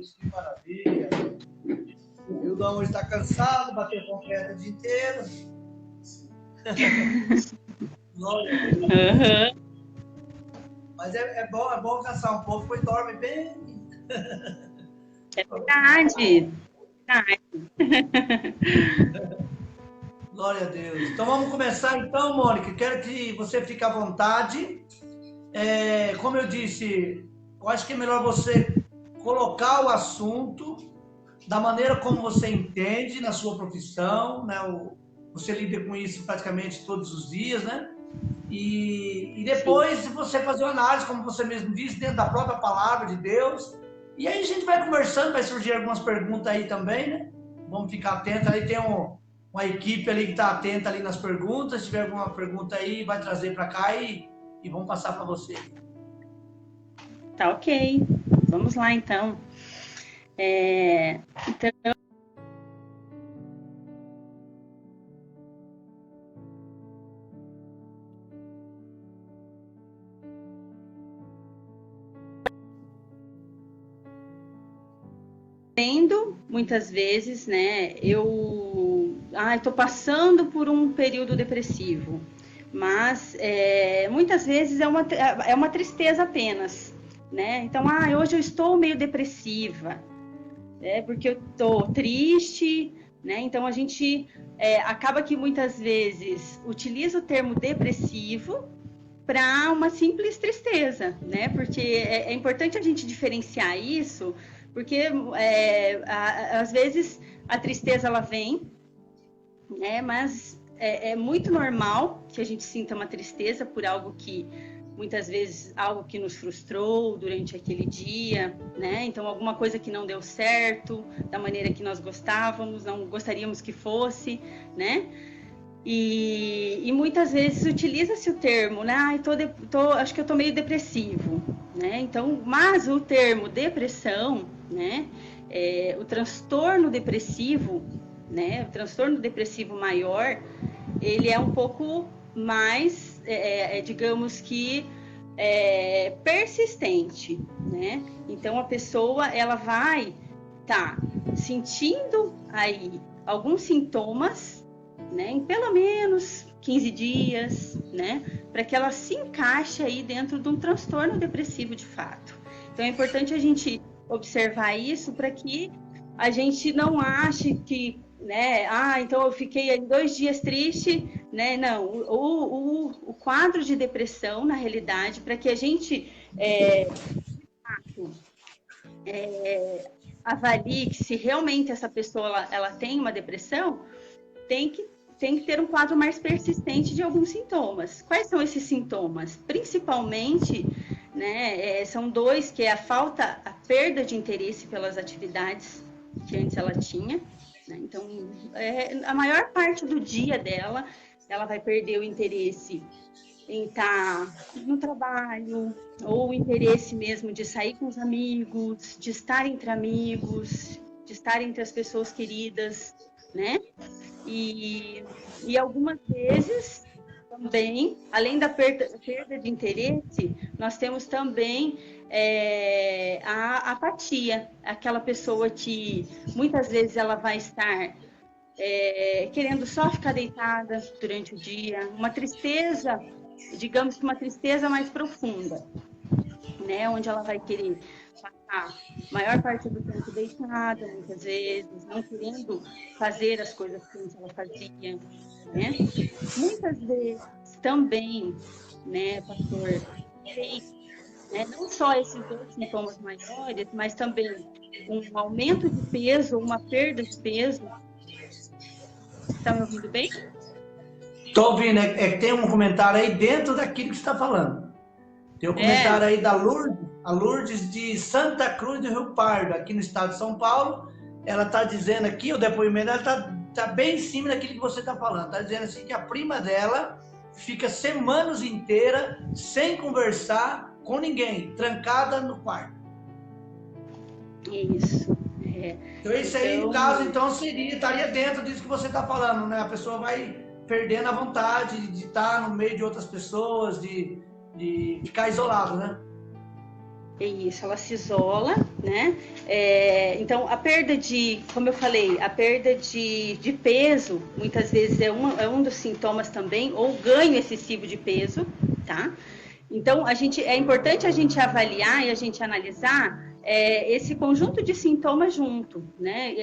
Deus, que maravilha. O Hildão hoje está cansado, bateu concreto o dia inteiro. Uhum. Mas é bom cansar um pouco, pois dorme bem. É verdade. Glória a Deus. Então vamos começar então, Mônica. Quero que você fique à vontade. Como eu disse, eu acho que é melhor você colocar o assunto da maneira como você entende na sua profissão, né? Você lida com isso praticamente todos os dias, né? E depois você fazer uma análise, como você mesmo disse, dentro da própria palavra de Deus. E aí a gente vai conversando, vai surgir algumas perguntas aí também, né? Vamos ficar atentos. Aí tem uma equipe ali que está atenta ali nas perguntas. Se tiver alguma pergunta aí, vai trazer para cá e vamos passar para você. Tá ok. Vamos lá, então. Então, muitas vezes, né, eu estou passando por um período depressivo, mas muitas vezes é uma tristeza apenas, né? Então, hoje eu estou meio depressiva, porque eu estou triste, né? Então a gente acaba que muitas vezes utiliza o termo depressivo para uma simples tristeza, né? Porque é importante a gente diferenciar isso, porque às vezes a tristeza ela vem, né? Mas é muito normal que a gente sinta uma tristeza por algo que muitas vezes algo que nos frustrou durante aquele dia, né? Então alguma coisa que não deu certo da maneira que nós gostávamos, não gostaríamos que fosse, né? E muitas vezes utiliza-se o termo, né? Acho que eu tô meio depressivo, né? Então, mas o termo depressão, né? O transtorno depressivo, né? O transtorno depressivo maior, ele é um pouco mais, digamos que, persistente, né? Então, a pessoa, ela vai estar sentindo aí alguns sintomas, né, em pelo menos 15 dias, né, para que ela se encaixe aí dentro de um transtorno depressivo de fato. Então é importante a gente observar isso para que a gente não ache que, né, então eu fiquei aí 2 dias triste, né, não, o quadro de depressão, na realidade, para que a gente avalie que se realmente essa pessoa ela tem uma depressão, tem que ter um quadro mais persistente de alguns sintomas. Quais são esses sintomas? Principalmente, né, são 2, que é a perda de interesse pelas atividades que antes ela tinha, né? Então, a maior parte do dia dela, ela vai perder o interesse em estar no trabalho, ou o interesse mesmo de sair com os amigos, de estar entre amigos, de estar entre as pessoas queridas, né? E algumas vezes também, além da perda de interesse, nós temos também a apatia, aquela pessoa que muitas vezes ela vai estar querendo só ficar deitada durante o dia, uma tristeza, digamos que uma tristeza mais profunda, né? Onde ela vai querer passar a maior parte do tempo deitada, muitas vezes, não querendo fazer as coisas que antes ela fazia, né? Muitas vezes também, né, pastor, né, não só esses 2 sintomas maiores, mas também um aumento de peso, uma perda de peso. Está me ouvindo bem? Estou ouvindo, tem um comentário aí dentro daquilo que você está falando. Tem um comentário aí da Lourdes, a Lourdes de Santa Cruz do Rio Pardo, aqui no estado de São Paulo. Ela está dizendo aqui, o depoimento dela está bem em cima daquilo que você está falando. Está dizendo assim que a prima dela fica semanas inteiras sem conversar com ninguém, trancada no quarto. Isso. Então isso aí, no caso, então, estaria dentro disso que você está falando, né? A pessoa vai perdendo a vontade de estar no meio de outras pessoas, de ficar isolado, né? É isso, ela se isola, né? Então, a perda como eu falei, a perda de peso, muitas vezes é um dos sintomas também, ou ganho excessivo de peso, tá? Então, é importante a gente avaliar e a gente analisar esse conjunto de sintomas junto, né?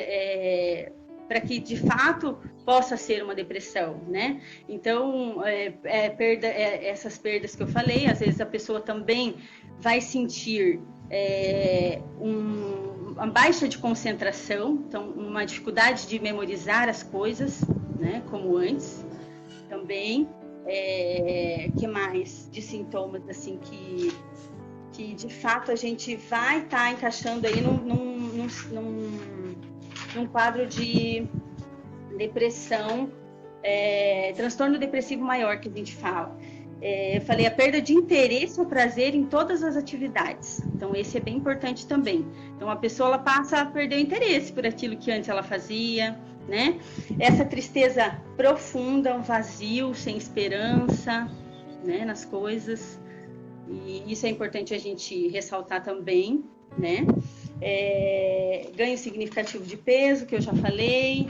Para que, de fato, possa ser uma depressão, né? Então, essas perdas que eu falei, às vezes a pessoa também vai sentir uma baixa de concentração, então uma dificuldade de memorizar as coisas, né, como antes, também. Que mais de sintomas assim que de fato a gente vai estar encaixando aí num quadro de depressão, transtorno depressivo maior que a gente fala. Eu falei a perda de interesse ou prazer em todas as atividades. Então, esse é bem importante também. Então, a pessoa ela passa a perder o interesse por aquilo que antes ela fazia, né? Essa tristeza profunda, um vazio, sem esperança, né, nas coisas. E isso é importante a gente ressaltar também, né? Ganho significativo de peso, que eu já falei.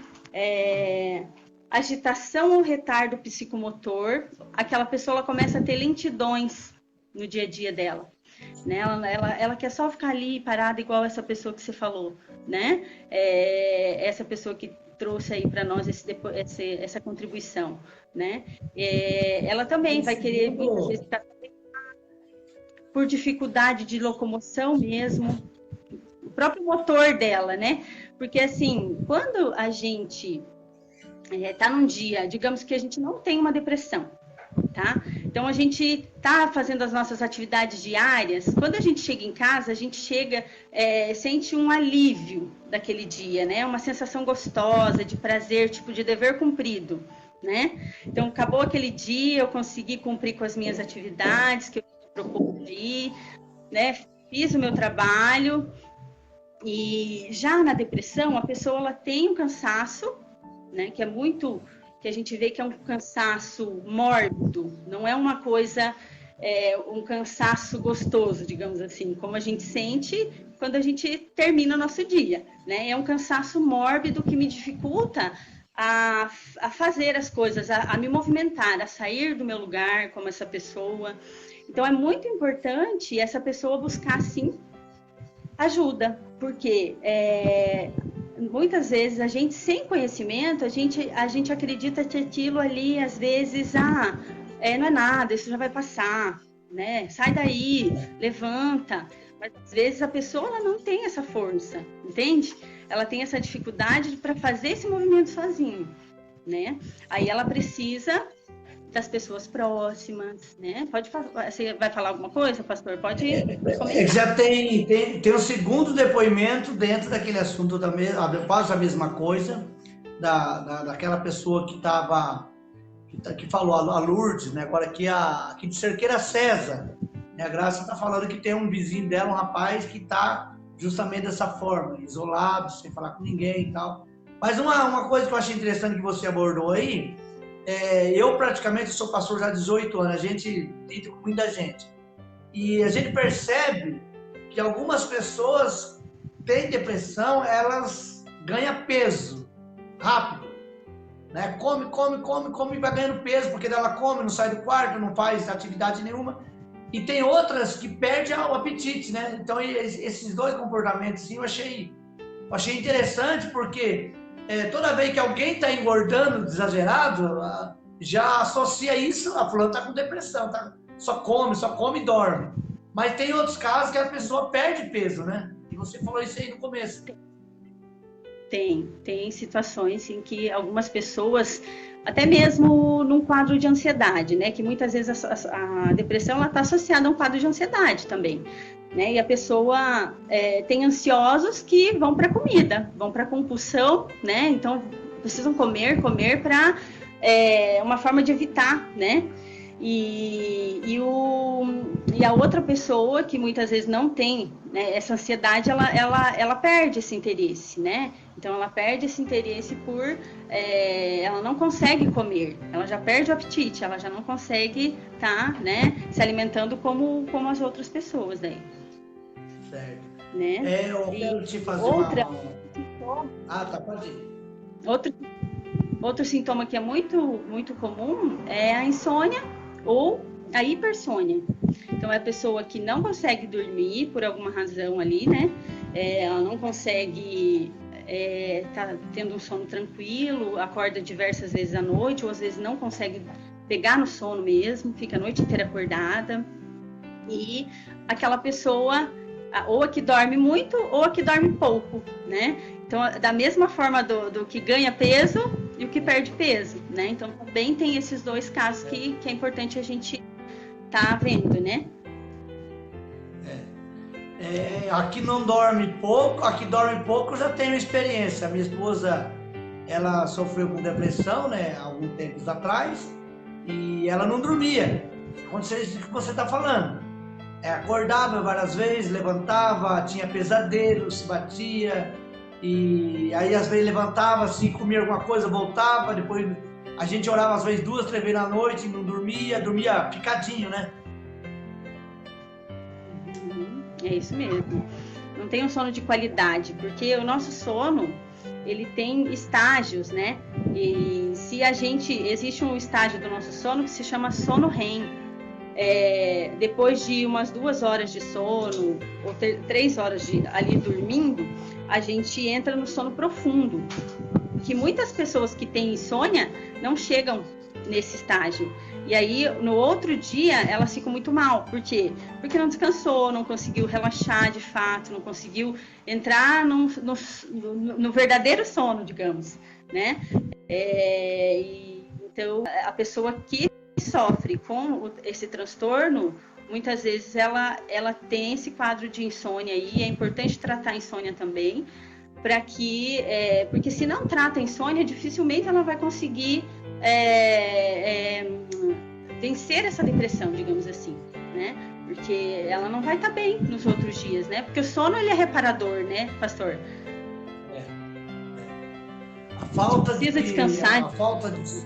Agitação ou retardo psicomotor, aquela pessoa ela começa a ter lentidões no dia a dia dela, né? Ela quer só ficar ali parada igual essa pessoa que você falou, né? Essa pessoa que trouxe aí para nós essa contribuição, né? Ela também vai querer muitas vezes ficar por dificuldade de locomoção mesmo, o próprio motor dela, né? Porque assim, quando a gente tá num dia, digamos que a gente não tem uma depressão, tá? Então a gente tá fazendo as nossas atividades diárias. Quando a gente chega em casa, a gente sente um alívio daquele dia, né? Uma sensação gostosa, de prazer, tipo de dever cumprido, né? Então acabou aquele dia, eu consegui cumprir com as minhas atividades que eu me propus de ir, né? Fiz o meu trabalho. E já na depressão, a pessoa ela tem um cansaço, né, que a gente vê que é um cansaço mórbido, não é uma coisa, um cansaço gostoso, digamos assim, como a gente sente quando a gente termina o nosso dia, né? É um cansaço mórbido que me dificulta a fazer as coisas, a me movimentar, a sair do meu lugar como essa pessoa. Então é muito importante essa pessoa buscar, sim, ajuda, porque muitas vezes a gente, sem conhecimento, a gente acredita que aquilo ali, às vezes, não é nada, isso já vai passar, né? Sai daí, levanta. Mas às vezes a pessoa ela não tem essa força, entende? Ela tem essa dificuldade para fazer esse movimento sozinho, né? Aí ela precisa das pessoas próximas, né? Você vai falar alguma coisa, pastor? Pode comentar. Já tem um segundo depoimento dentro daquele assunto, quase a mesma coisa, daquela pessoa que falou, a Lourdes, né? Agora aqui de Cerqueira César, né? A Graça está falando que tem um vizinho dela, um rapaz, que está justamente dessa forma, isolado, sem falar com ninguém e tal. Mas uma coisa que eu achei interessante que você abordou aí, eu praticamente sou pastor já há 18 anos, a gente lida com muita gente. E a gente percebe que algumas pessoas têm depressão, elas ganham peso rápido, né? Come e vai ganhando peso, porque ela come, não sai do quarto, não faz atividade nenhuma. E tem outras que perdem o apetite, né? Então esses dois comportamentos, sim, eu achei interessante, porque toda vez que alguém está engordando exagerado, já associa isso, a fulano está com depressão, tá? Só come e dorme. Mas tem outros casos que a pessoa perde peso, né? E você falou isso aí no começo. Tem situações em que algumas pessoas, até mesmo num quadro de ansiedade, né? Que muitas vezes a depressão está associada a um quadro de ansiedade também, né? E a pessoa tem ansiosos que vão para a comida, vão para a compulsão, né? Então precisam comer para uma forma de evitar, né? E a outra pessoa que muitas vezes não tem, né, essa ansiedade, ela perde esse interesse, né? Então ela perde esse interesse ela não consegue comer, ela já perde o apetite, ela já não consegue estar, né, se alimentando como as outras pessoas daí. Certo. né? Eu quero te fazer outra, Ah, tá, pode ir. outro sintoma que é muito comum é a insônia ou a hipersônia. Então, é a pessoa que não consegue dormir por alguma razão ali, né? Ela não consegue tá tendo um sono tranquilo, acorda diversas vezes à noite, ou às vezes não consegue pegar no sono mesmo, fica a noite inteira acordada. E aquela pessoa, ou a que dorme muito, ou a que dorme pouco, né? Então, da mesma forma do que ganha peso e o que perde peso, né? Então, também tem esses dois casos que é importante a gente tá vendo, né? Aqui não dorme pouco, aqui dorme pouco, eu já tenho experiência. A minha esposa, ela sofreu com depressão, né, há alguns tempos atrás, e ela não dormia. Aconteceu isso que você está falando. Acordava várias vezes, levantava, tinha pesadelo, se batia, e aí às vezes levantava, assim, comia alguma coisa, voltava, depois a gente orava às vezes 2, 3 vezes na noite, não dormia picadinho, né? É isso mesmo. Não tem um sono de qualidade, porque o nosso sono, ele tem estágios, né? E se existe um estágio do nosso sono que se chama sono REM. Depois de umas 2 horas de sono, ou 3 horas ali dormindo, a gente entra no sono profundo. Que muitas pessoas que têm insônia não chegam nesse estágio. E aí, no outro dia, elas ficam muito mal. Por quê? Porque não descansou, não conseguiu relaxar de fato, não conseguiu entrar no verdadeiro sono, digamos, né? Então, a pessoa que sofre com esse transtorno, muitas vezes ela tem esse quadro de insônia aí. É importante tratar a insônia também, para que, porque se não trata a insônia, dificilmente ela vai conseguir vencer essa depressão, digamos assim, né? Porque ela não vai estar bem nos outros dias, né? Porque o sono, ele é reparador, né, pastor? A falta precisa descansar. A falta de...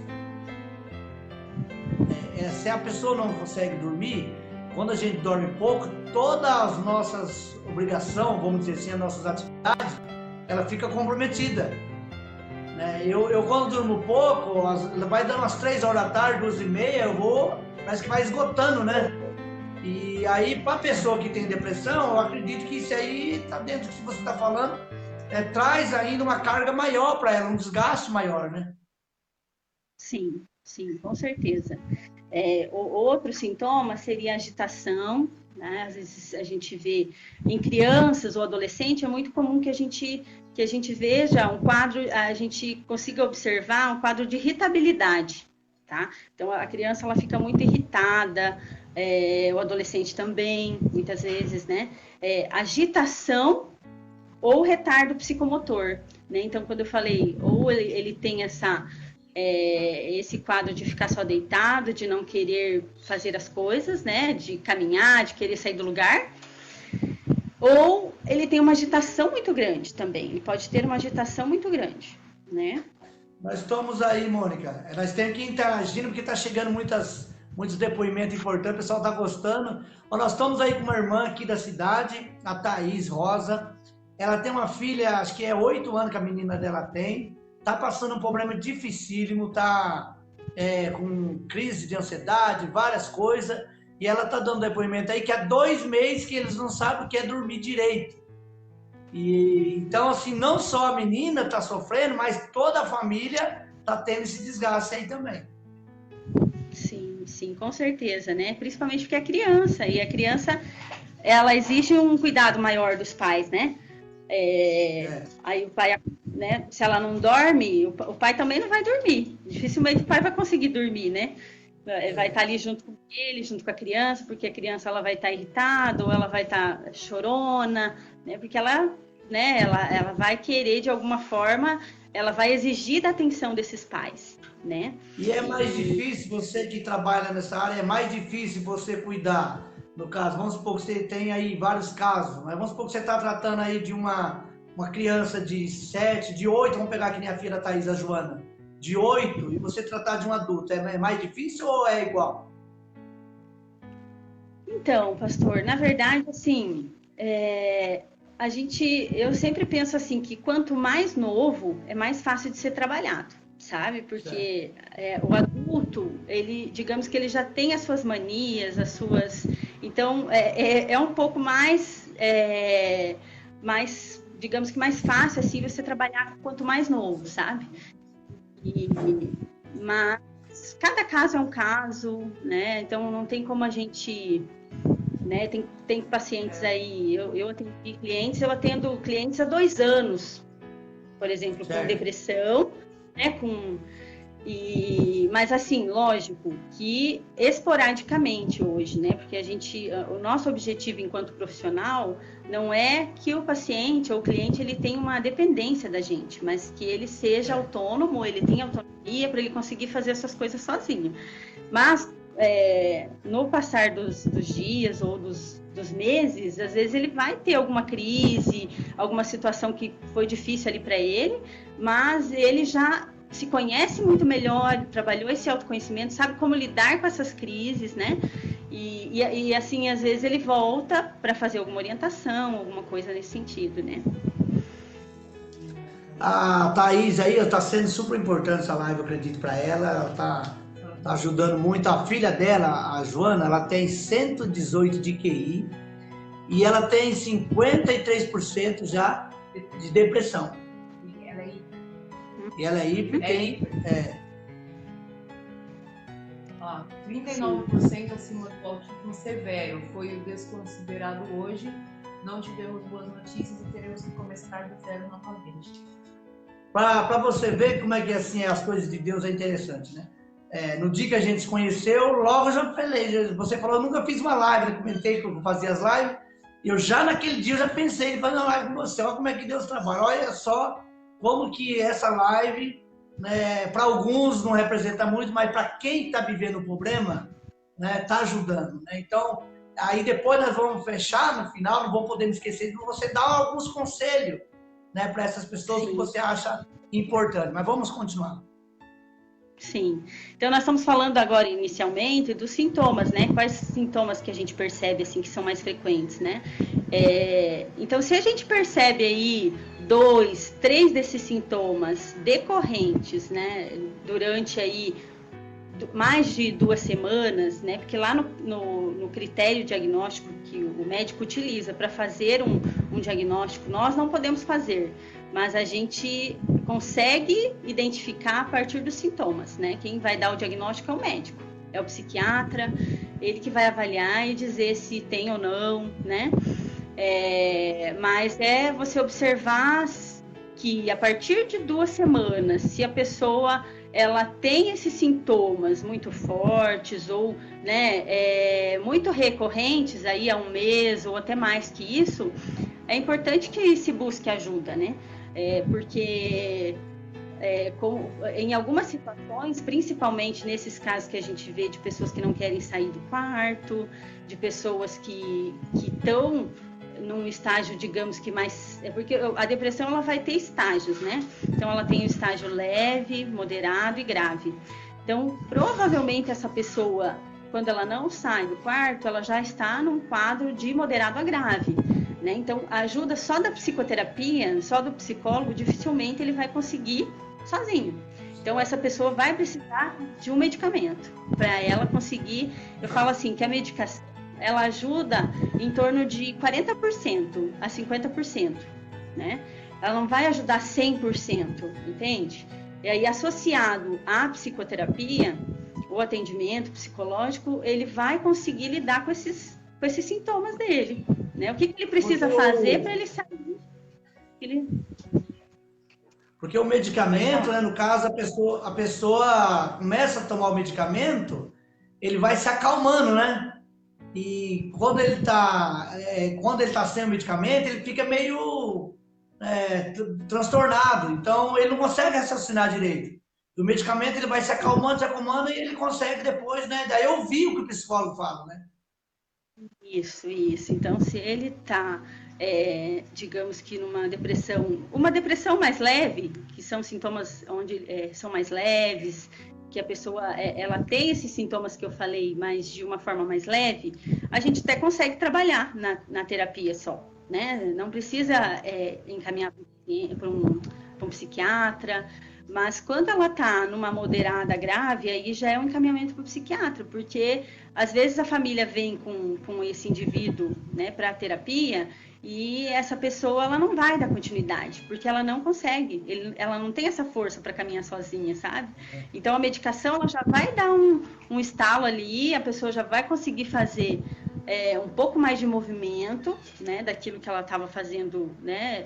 se a pessoa não consegue dormir, quando a gente dorme pouco, todas as nossas obrigações, vamos dizer assim, as nossas atividades, ela fica comprometida. Eu quando durmo pouco, vai dando umas 3 horas da tarde, 2h30, parece que vai esgotando, né? E aí, para a pessoa que tem depressão, eu acredito que isso aí está dentro do que você está falando, traz ainda uma carga maior para ela, um desgaste maior, né? Sim, com certeza. Outro sintoma seria a agitação, né? Às vezes a gente vê em crianças ou adolescentes, é muito comum que a gente veja um quadro, a gente consiga observar um quadro de irritabilidade, tá? Então, a criança, ela fica muito irritada, o adolescente também, muitas vezes, né? Agitação ou retardo psicomotor, né? Então, quando eu falei, ou ele tem esse quadro de ficar só deitado, de não querer fazer as coisas, né? De caminhar, de querer sair do lugar. Ou ele tem uma agitação muito grande também. Ele pode ter uma agitação muito grande, né? Nós estamos aí, Mônica. Nós temos que ir interagindo, porque está chegando muitos depoimentos importantes, o pessoal está gostando. Nós estamos aí com uma irmã aqui da cidade, a Thaís Rosa. Ela tem uma filha, acho que é 8 anos que a menina dela tem. Está passando um problema dificílimo, está com crise de ansiedade, várias coisas. E ela está dando depoimento aí que há 2 meses que eles não sabem o que é dormir direito. E então, assim, não só a menina está sofrendo, mas toda a família está tendo esse desgaste aí também. Sim, com certeza, né? Principalmente porque é criança, e a criança, ela exige um cuidado maior dos pais, né? Aí o pai, né? Se ela não dorme, o pai também não vai dormir. Dificilmente o pai vai conseguir dormir, né? Vai estar ali junto com ele, junto com a criança, porque a criança, ela vai estar irritada, ou ela vai estar chorona, né? Porque ela vai querer, de alguma forma, ela vai exigir da atenção desses pais, né? E é mais difícil, você que trabalha nessa área, é mais difícil você cuidar. No caso, vamos supor que você tem aí vários casos, mas vamos supor que você está tratando aí de uma criança de 7, de 8, vamos pegar aqui nem a filha da Thaís, a Joana, de 8, e você tratar de um adulto, é mais difícil ou é igual? Então, pastor, na verdade, assim, eu sempre penso assim, que quanto mais novo, é mais fácil de ser trabalhado, sabe? Porque o adulto, ele, digamos que ele já tem as suas manias, as suas... Então, é um pouco mais, digamos que mais fácil, assim, você trabalhar quanto mais novo, sabe? Mas cada caso é um caso, né? Então, não tem como a gente... Né? Tem pacientes aí, eu atendo clientes há 2 anos, por exemplo, com depressão, né? Mas assim, lógico que esporadicamente hoje, né? Porque o nosso objetivo enquanto profissional não é que o paciente ou o cliente ele tenha uma dependência da gente, mas que ele seja autônomo, ele tenha autonomia para ele conseguir fazer essas coisas sozinho. Mas no passar dos dias ou dos meses, às vezes ele vai ter alguma crise, alguma situação que foi difícil ali para ele, mas ele já se conhece muito melhor, trabalhou esse autoconhecimento, sabe como lidar com essas crises, né? E assim, às vezes ele volta para fazer alguma orientação, alguma coisa nesse sentido, né? A Thaís aí está sendo super importante essa live, eu acredito, para ela. Ela está ajudando muito. A filha dela, a Joana, ela tem 118 de QI e ela tem 53% já de depressão. E ela é hiper. Ó, 39% acima do autismo severo foi o desconsiderado hoje. Não tivemos boas notícias e teremos que começar do zero novamente. Para você ver como é que assim as coisas de Deus é interessante, né? No dia que a gente se conheceu, logo eu já falei. Você falou, eu nunca fiz uma live, eu comentei que eu fazia as lives. Eu já naquele dia eu já pensei em fazer uma live com você. Olha como é que Deus trabalha. Olha só como que essa live, né, para alguns não representa muito, mas para quem está vivendo o problema, né, está ajudando. Né? Então, aí depois nós vamos fechar no final, não vou poder me esquecer de você dar alguns conselhos, né, para essas pessoas que você acha importante. Mas vamos continuar. Sim. Então, nós estamos falando agora, inicialmente, dos sintomas, né? Quais sintomas que a gente percebe, assim, que são mais frequentes, né? Então, se a gente percebe aí 2, 3 desses sintomas decorrentes, né? Durante aí mais de 2 semanas, né? Porque lá no critério diagnóstico que o médico utiliza para fazer um diagnóstico, nós não podemos fazer, mas a gente consegue identificar a partir dos sintomas, né? Quem vai dar o diagnóstico é o médico, é o psiquiatra, ele que vai avaliar e dizer se tem ou não, né? Mas você observar que a partir de 2 semanas, se a pessoa ela tem esses sintomas muito fortes ou, né, muito recorrentes aí há 1 mês ou até mais que isso, é importante que se busque ajuda, né? Porque em algumas situações, principalmente nesses casos que a gente vê de pessoas que não querem sair do quarto, de pessoas que estão num estágio, digamos que mais... Porque a depressão ela vai ter estágios, né? Então, ela tem o estágio leve, moderado e grave. Então, provavelmente essa pessoa, quando ela não sai do quarto, ela já está num quadro de moderado a grave. Né? Então, a ajuda só da psicoterapia, só do psicólogo, dificilmente ele vai conseguir sozinho. Então, essa pessoa vai precisar de um medicamento para ela conseguir... Eu falo assim, que a medicação, ela ajuda em torno de 40% a 50%, né? Ela não vai ajudar 100%, entende? E aí, associado à psicoterapia, o atendimento psicológico, ele vai conseguir lidar com esses sintomas dele, né? O que ele precisa fazer para ele sair? Porque o medicamento, né, no caso, a pessoa começa a tomar o medicamento, ele vai se acalmando, né? E quando ele tá sem o medicamento, ele fica meio transtornado. Então, ele não consegue raciocinar direito. O medicamento, ele vai se acalmando e ele consegue depois, né? Daí eu vi o que o psicólogo fala, né? Isso. Então, se ele está, digamos que numa depressão, uma depressão mais leve, que são sintomas onde são mais leves, que a pessoa ela tem esses sintomas que eu falei, mas de uma forma mais leve, a gente até consegue trabalhar na terapia só, né? Não precisa encaminhar para um psiquiatra, mas quando ela está numa moderada grave, aí já é um encaminhamento para o psiquiatra, porque às vezes a família vem com esse indivíduo, né, para a terapia, e essa pessoa ela não vai dar continuidade, porque ela não consegue, ela não tem essa força para caminhar sozinha, sabe? Então a medicação ela já vai dar um estalo ali, a pessoa já vai conseguir fazer um pouco mais de movimento, né, daquilo que ela estava fazendo, né,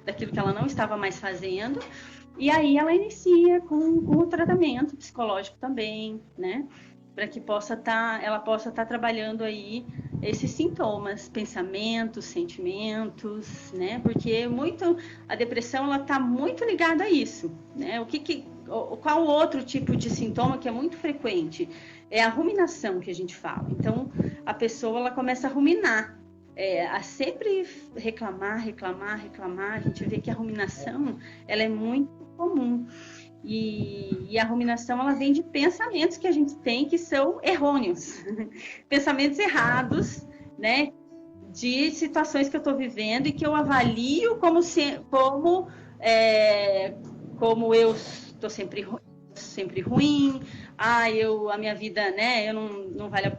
daquilo que ela não estava mais fazendo, e aí ela inicia com o tratamento psicológico também, né, para que ela possa estar trabalhando aí esses sintomas, pensamentos, sentimentos, né, porque a depressão ela está muito ligada a isso, né, qual outro tipo de sintoma que é muito frequente? É a ruminação que a gente fala. Então, a pessoa ela começa a ruminar, a sempre reclamar. A gente vê que a ruminação ela é muito comum. E a ruminação ela vem de pensamentos que a gente tem que são errôneos, pensamentos errados, né? De situações que eu estou vivendo e que eu avalio como eu estou sempre ruim, a minha vida, né? Eu não vale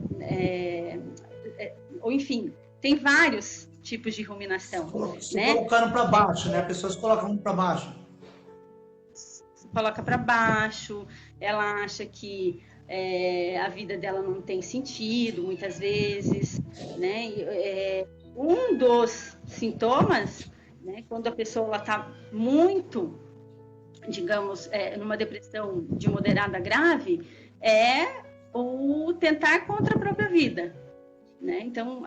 ou enfim, tem vários tipos de ruminação. Se colocando para baixo, né? Pessoas colocam para baixo. Coloca para baixo, ela acha que a vida dela não tem sentido, muitas vezes, né? Um dos sintomas, né, quando a pessoa está muito, digamos, numa depressão de moderada grave, é o tentar contra a própria vida, né? Então,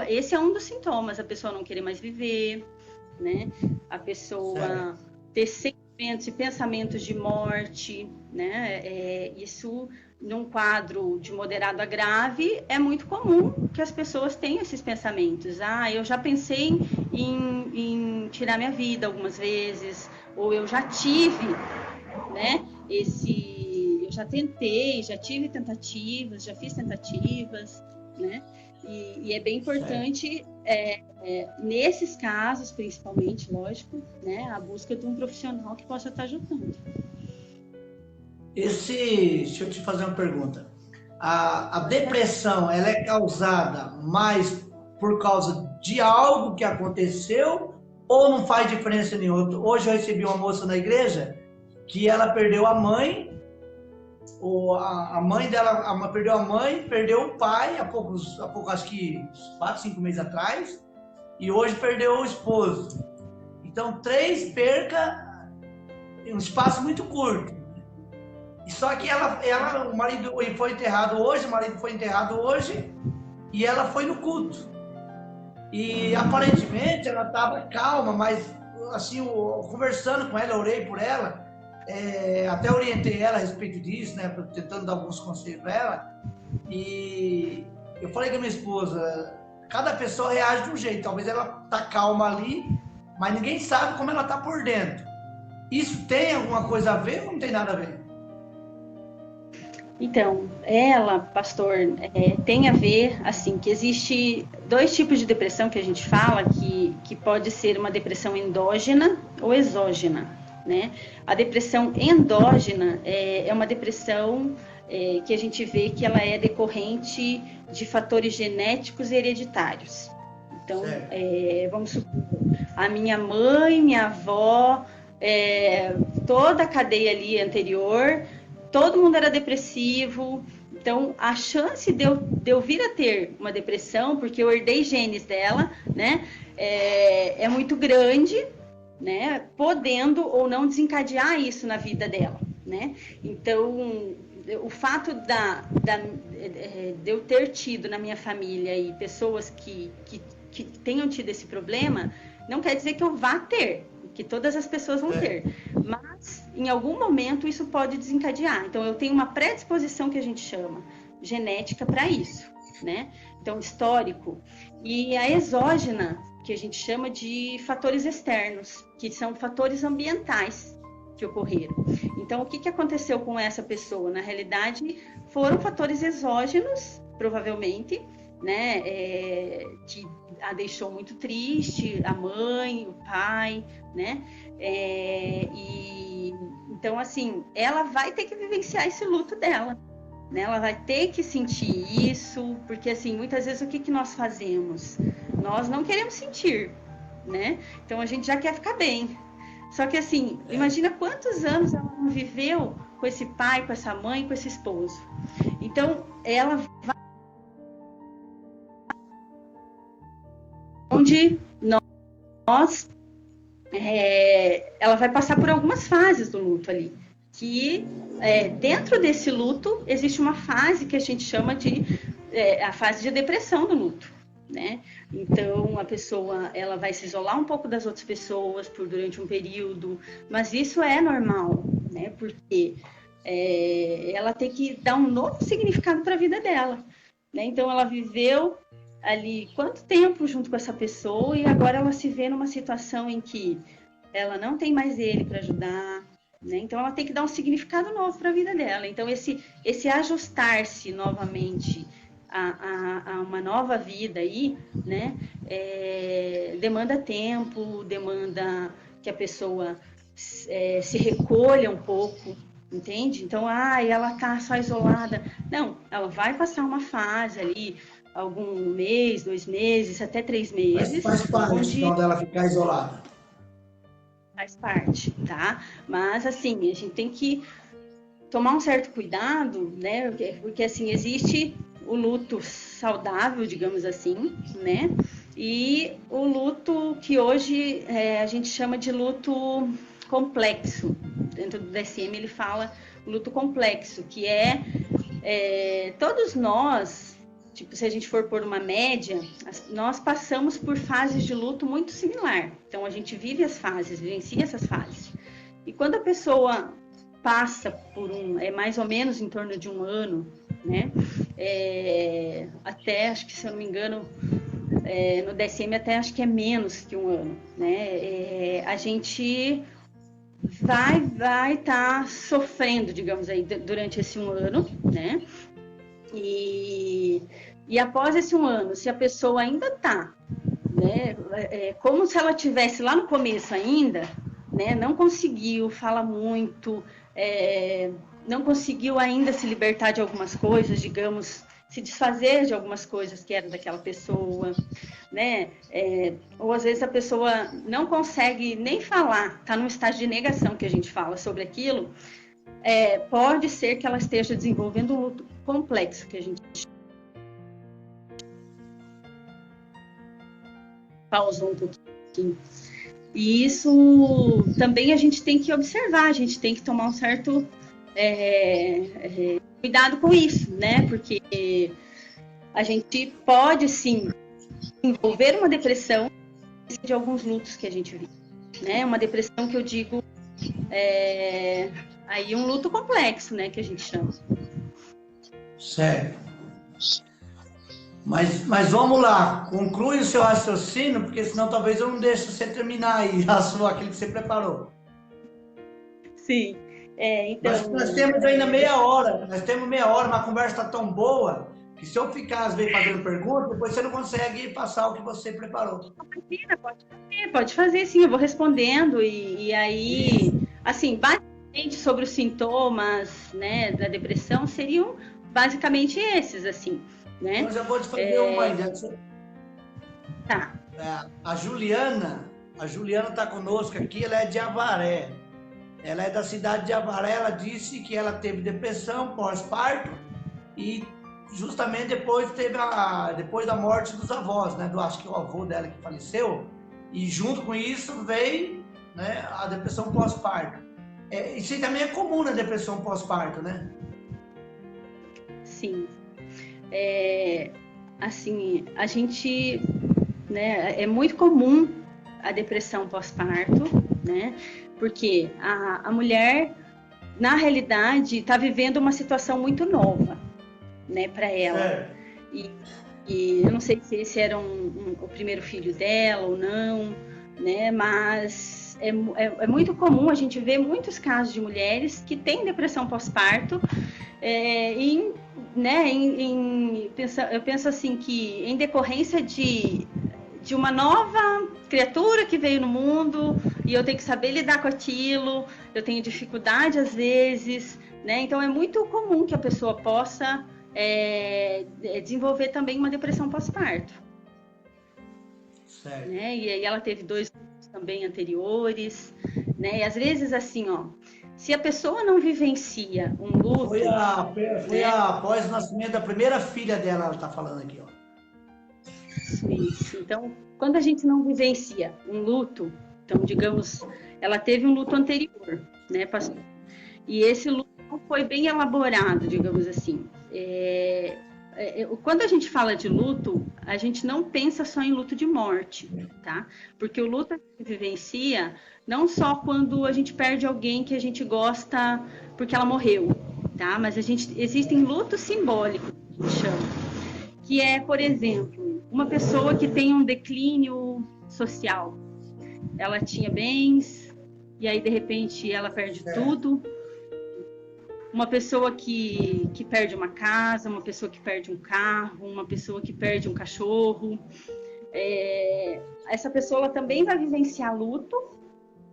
esse é um dos sintomas, a pessoa não querer mais viver, né? A pessoa ter sentimentos e pensamentos de morte, né? Isso, num quadro de moderado a grave, é muito comum que as pessoas tenham esses pensamentos. Eu já pensei em tirar minha vida algumas vezes, ou eu já tive, né? Eu já tentei, já tive tentativas, já fiz tentativas, né? E é bem importante, nesses casos, principalmente, lógico, né, a busca de um profissional que possa estar ajudando. Deixa eu te fazer uma pergunta. A depressão, ela é causada mais por causa de algo que aconteceu ou não faz diferença nenhuma? Hoje eu recebi uma moça na igreja que ela perdeu a mãe, a mãe dela perdeu a mãe, perdeu o pai há pouco, acho que 4, 5 meses atrás, e hoje perdeu o esposo. Então, 3 percas em um espaço muito curto. E só que o marido foi enterrado hoje, o marido foi enterrado hoje, e ela foi no culto. E aparentemente ela estava calma, mas assim, conversando com ela, eu orei por ela, até orientei ela a respeito disso, né, tentando dar alguns conselhos para ela. E eu falei com a minha esposa, cada pessoa reage de um jeito, talvez ela tá calma ali, mas ninguém sabe como ela tá por dentro. Isso tem alguma coisa a ver ou não tem nada a ver? Então, pastor, tem a ver, assim, que existe 2 tipos de depressão que a gente fala, que pode ser uma depressão endógena ou exógena, né? A depressão endógena é uma depressão que a gente vê que ela é decorrente de fatores genéticos e hereditários. Então, vamos supor, a minha mãe, minha avó, toda a cadeia ali anterior, todo mundo era depressivo. Então, a chance de eu vir a ter uma depressão, porque eu herdei genes dela, né, é muito grande, né, podendo ou não desencadear isso na vida dela, né? Então, o fato de eu ter tido na minha família aí pessoas que tenham tido esse problema, não quer dizer que eu vá ter, que todas as pessoas vão ter, mas em algum momento isso pode desencadear. Então eu tenho uma predisposição que a gente chama genética para isso, né? Então histórico. E a exógena, que a gente chama de fatores externos, que são fatores ambientais que ocorreram. Então, o que aconteceu com essa pessoa? Na realidade, foram fatores exógenos, provavelmente, né, que a deixou muito triste, a mãe, o pai, né, e então, assim, ela vai ter que vivenciar esse luto dela, né, ela vai ter que sentir isso, porque, assim, muitas vezes o que nós fazemos? Nós não queremos sentir, né, então a gente já quer ficar bem, só que, assim, imagina quantos anos ela não viveu com esse pai, com essa mãe, com esse esposo, então ela vai onde nós ela vai passar por algumas fases do luto ali, que dentro desse luto existe uma fase que a gente chama de a fase de depressão do luto, né? Então a pessoa ela vai se isolar um pouco das outras pessoas durante um período, mas isso é normal, né? Porque ela tem que dar um novo significado para a vida dela, né? Então ela viveu ali quanto tempo junto com essa pessoa e agora ela se vê numa situação em que ela não tem mais ele para ajudar, né? Então ela tem que dar um significado novo para a vida dela. Então esse ajustar-se novamente a uma nova vida aí, né? Demanda tempo, demanda que a pessoa se recolha um pouco, entende? Então, ela tá só isolada. Não, ela vai passar uma fase ali, algum mês, 2 meses, até 3 meses. Mas faz parte, então, dela ficar isolada. Faz parte, tá? Mas, assim, a gente tem que tomar um certo cuidado, né? Porque, assim, existe o luto saudável, digamos assim, né? E o luto que hoje a gente chama de luto complexo. Dentro do DSM ele fala luto complexo, que todos nós, tipo, se a gente for por uma média, nós passamos por fases de luto muito similar. Então, a gente vive as fases, vivencia essas fases. E quando a pessoa passa por mais ou menos em torno de 1 ano, né? Até, acho que se eu não me engano, no DSM até acho que é menos que 1 ano, né? A gente vai estar sofrendo, digamos aí, durante esse 1 ano, né? E após esse 1 ano, se a pessoa ainda está, né, como se ela estivesse lá no começo ainda, né, não conseguiu, fala muito, não conseguiu ainda se libertar de algumas coisas, digamos, se desfazer de algumas coisas que eram daquela pessoa, né? Ou às vezes a pessoa não consegue nem falar, está num estágio de negação que a gente fala sobre aquilo, pode ser que ela esteja desenvolvendo um luto complexo, que a gente pausou um pouquinho. E isso também a gente tem que observar, a gente tem que tomar um certo cuidado com isso, né? Porque a gente pode, sim, envolver uma depressão de alguns lutos que a gente vive, né? Uma depressão que eu digo aí um luto complexo, né? Que a gente chama. Certo. Mas vamos lá, conclui o seu raciocínio, porque senão talvez eu não deixe você terminar aí aquilo que você preparou. Sim. Então, nós temos ainda meia hora, mas a conversa está tão boa que se eu ficar às vezes fazendo perguntas, depois você não consegue passar o que você preparou. Pode fazer sim, eu vou respondendo e aí, assim, basicamente sobre os sintomas, né, da depressão seriam basicamente esses, assim, né? Então, eu já vou te fazer uma ideia. Tá. A Juliana está conosco aqui, ela é de Avaré. Ela é da cidade de Avaré, ela disse que ela teve depressão pós-parto e justamente depois da morte dos avós, né? Acho que o avô dela que faleceu, e junto com isso veio, né, a depressão pós-parto. Isso também é comum na depressão pós-parto, né? Sim. Assim, a gente, né, é muito comum a depressão pós-parto, né? Porque a mulher, na realidade, está vivendo uma situação muito nova, né, para ela. E eu não sei se esse era o primeiro filho dela ou não, né? Mas mas é muito comum a gente ver muitos casos de mulheres que têm depressão pós-parto, eu penso assim que em decorrência de uma nova criatura que veio no mundo e eu tenho que saber lidar com aquilo, eu tenho dificuldade às vezes, né? Então é muito comum que a pessoa possa desenvolver também uma depressão pós-parto. Certo. Né? E aí ela teve 2 lutos também anteriores, né? E às vezes assim, se a pessoa não vivencia um luto... Foi após o nascimento da primeira filha dela, ela está falando aqui, ó. Isso. Então, quando a gente não vivencia um luto, então, digamos, ela teve um luto anterior, né, pastor? E esse luto não foi bem elaborado, digamos assim. Quando a gente fala de luto, a gente não pensa só em luto de morte, tá? Porque o luto a gente vivencia não só quando a gente perde alguém que a gente gosta porque ela morreu, tá? Mas existem lutos simbólicos, que a gente chama, que é, por exemplo, uma pessoa que tem um declínio social. Ela tinha bens, e aí, de repente, ela perde tudo. Uma pessoa que perde uma casa, uma pessoa que perde um carro, uma pessoa que perde um cachorro. Essa pessoa ela também vai vivenciar luto,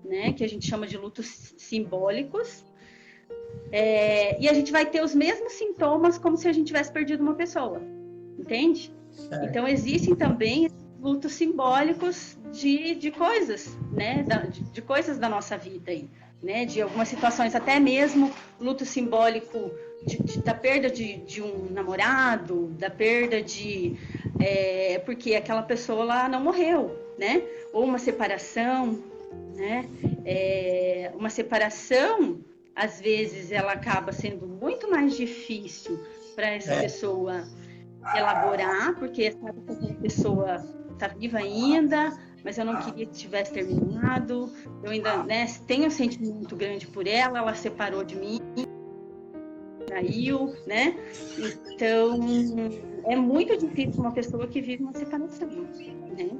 né, que a gente chama de lutos simbólicos. E a gente vai ter os mesmos sintomas como se a gente tivesse perdido uma pessoa. Entende? Então, existem também lutos simbólicos de coisas, né? De coisas da nossa vida aí, né? De algumas situações, até mesmo luto simbólico da perda de um namorado, da perda porque aquela pessoa lá não morreu, né? Ou uma separação, né? Uma separação, às vezes, ela acaba sendo muito mais difícil para essa pessoa elaborar, porque essa pessoa está viva ainda, mas eu não queria que tivesse terminado, eu ainda, né, tenho um sentimento muito grande por ela separou de mim, traiu, né? Então, é muito difícil uma pessoa que vive uma separação, né?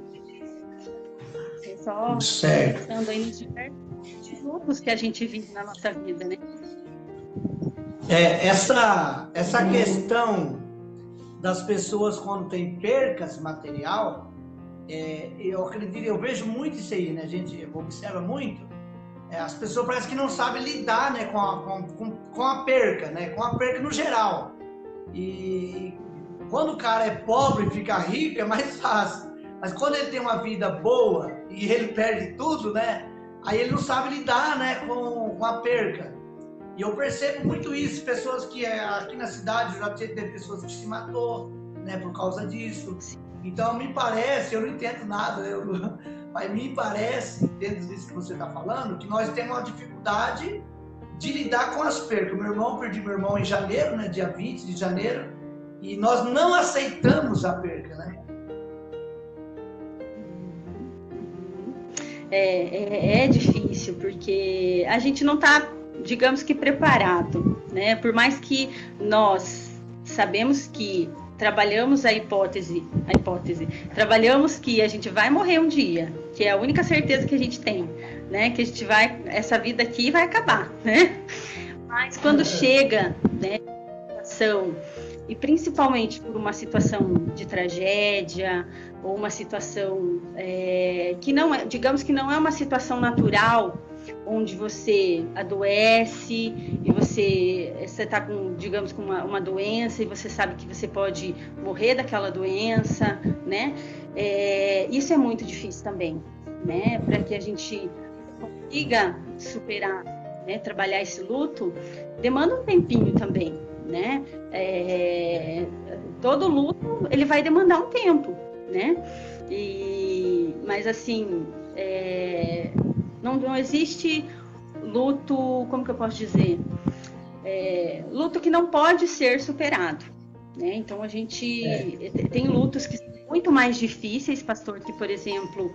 Só pensando aí nos diversos lutos que a gente vive na nossa vida, né? Essa questão das pessoas quando tem percas material, eu acredito, eu vejo muito isso aí, né? A gente observa muito. As pessoas parecem que não sabem lidar, né, com a perca, né? Com a perca no geral. E quando o cara é pobre e fica rico, é mais fácil. Mas quando ele tem uma vida boa e ele perde tudo, né? Aí ele não sabe lidar, né, com a perca. E eu percebo muito isso, pessoas que aqui na cidade já teve pessoas que se matou, né, por causa disso. Então me parece, eu não entendo nada, mas me parece, dentro disso que você está falando, que nós temos uma dificuldade de lidar com as percas. Perdi meu irmão em janeiro, né, dia 20 de janeiro, e nós não aceitamos a perca, né? É difícil, porque a gente não está, digamos que, preparado, né? Por mais que nós sabemos que trabalhamos a hipótese, trabalhamos que a gente vai morrer um dia, que é a única certeza que a gente tem, né? Que a gente essa vida aqui vai acabar, né? Mas quando chega, né, e principalmente por uma situação de tragédia ou uma situação que não é, digamos que não é uma situação natural, onde você adoece e você está com, digamos, com uma doença e você sabe que você pode morrer daquela doença, né? Isso é muito difícil também, né? Para que a gente consiga superar, né? Trabalhar esse luto, demanda um tempinho também, né? Todo luto, ele vai demandar um tempo, né? Mas assim, não existe luto, como que eu posso dizer? Luto que não pode ser superado, né? Então a gente tem lutos que são muito mais difíceis, pastor, que, por exemplo,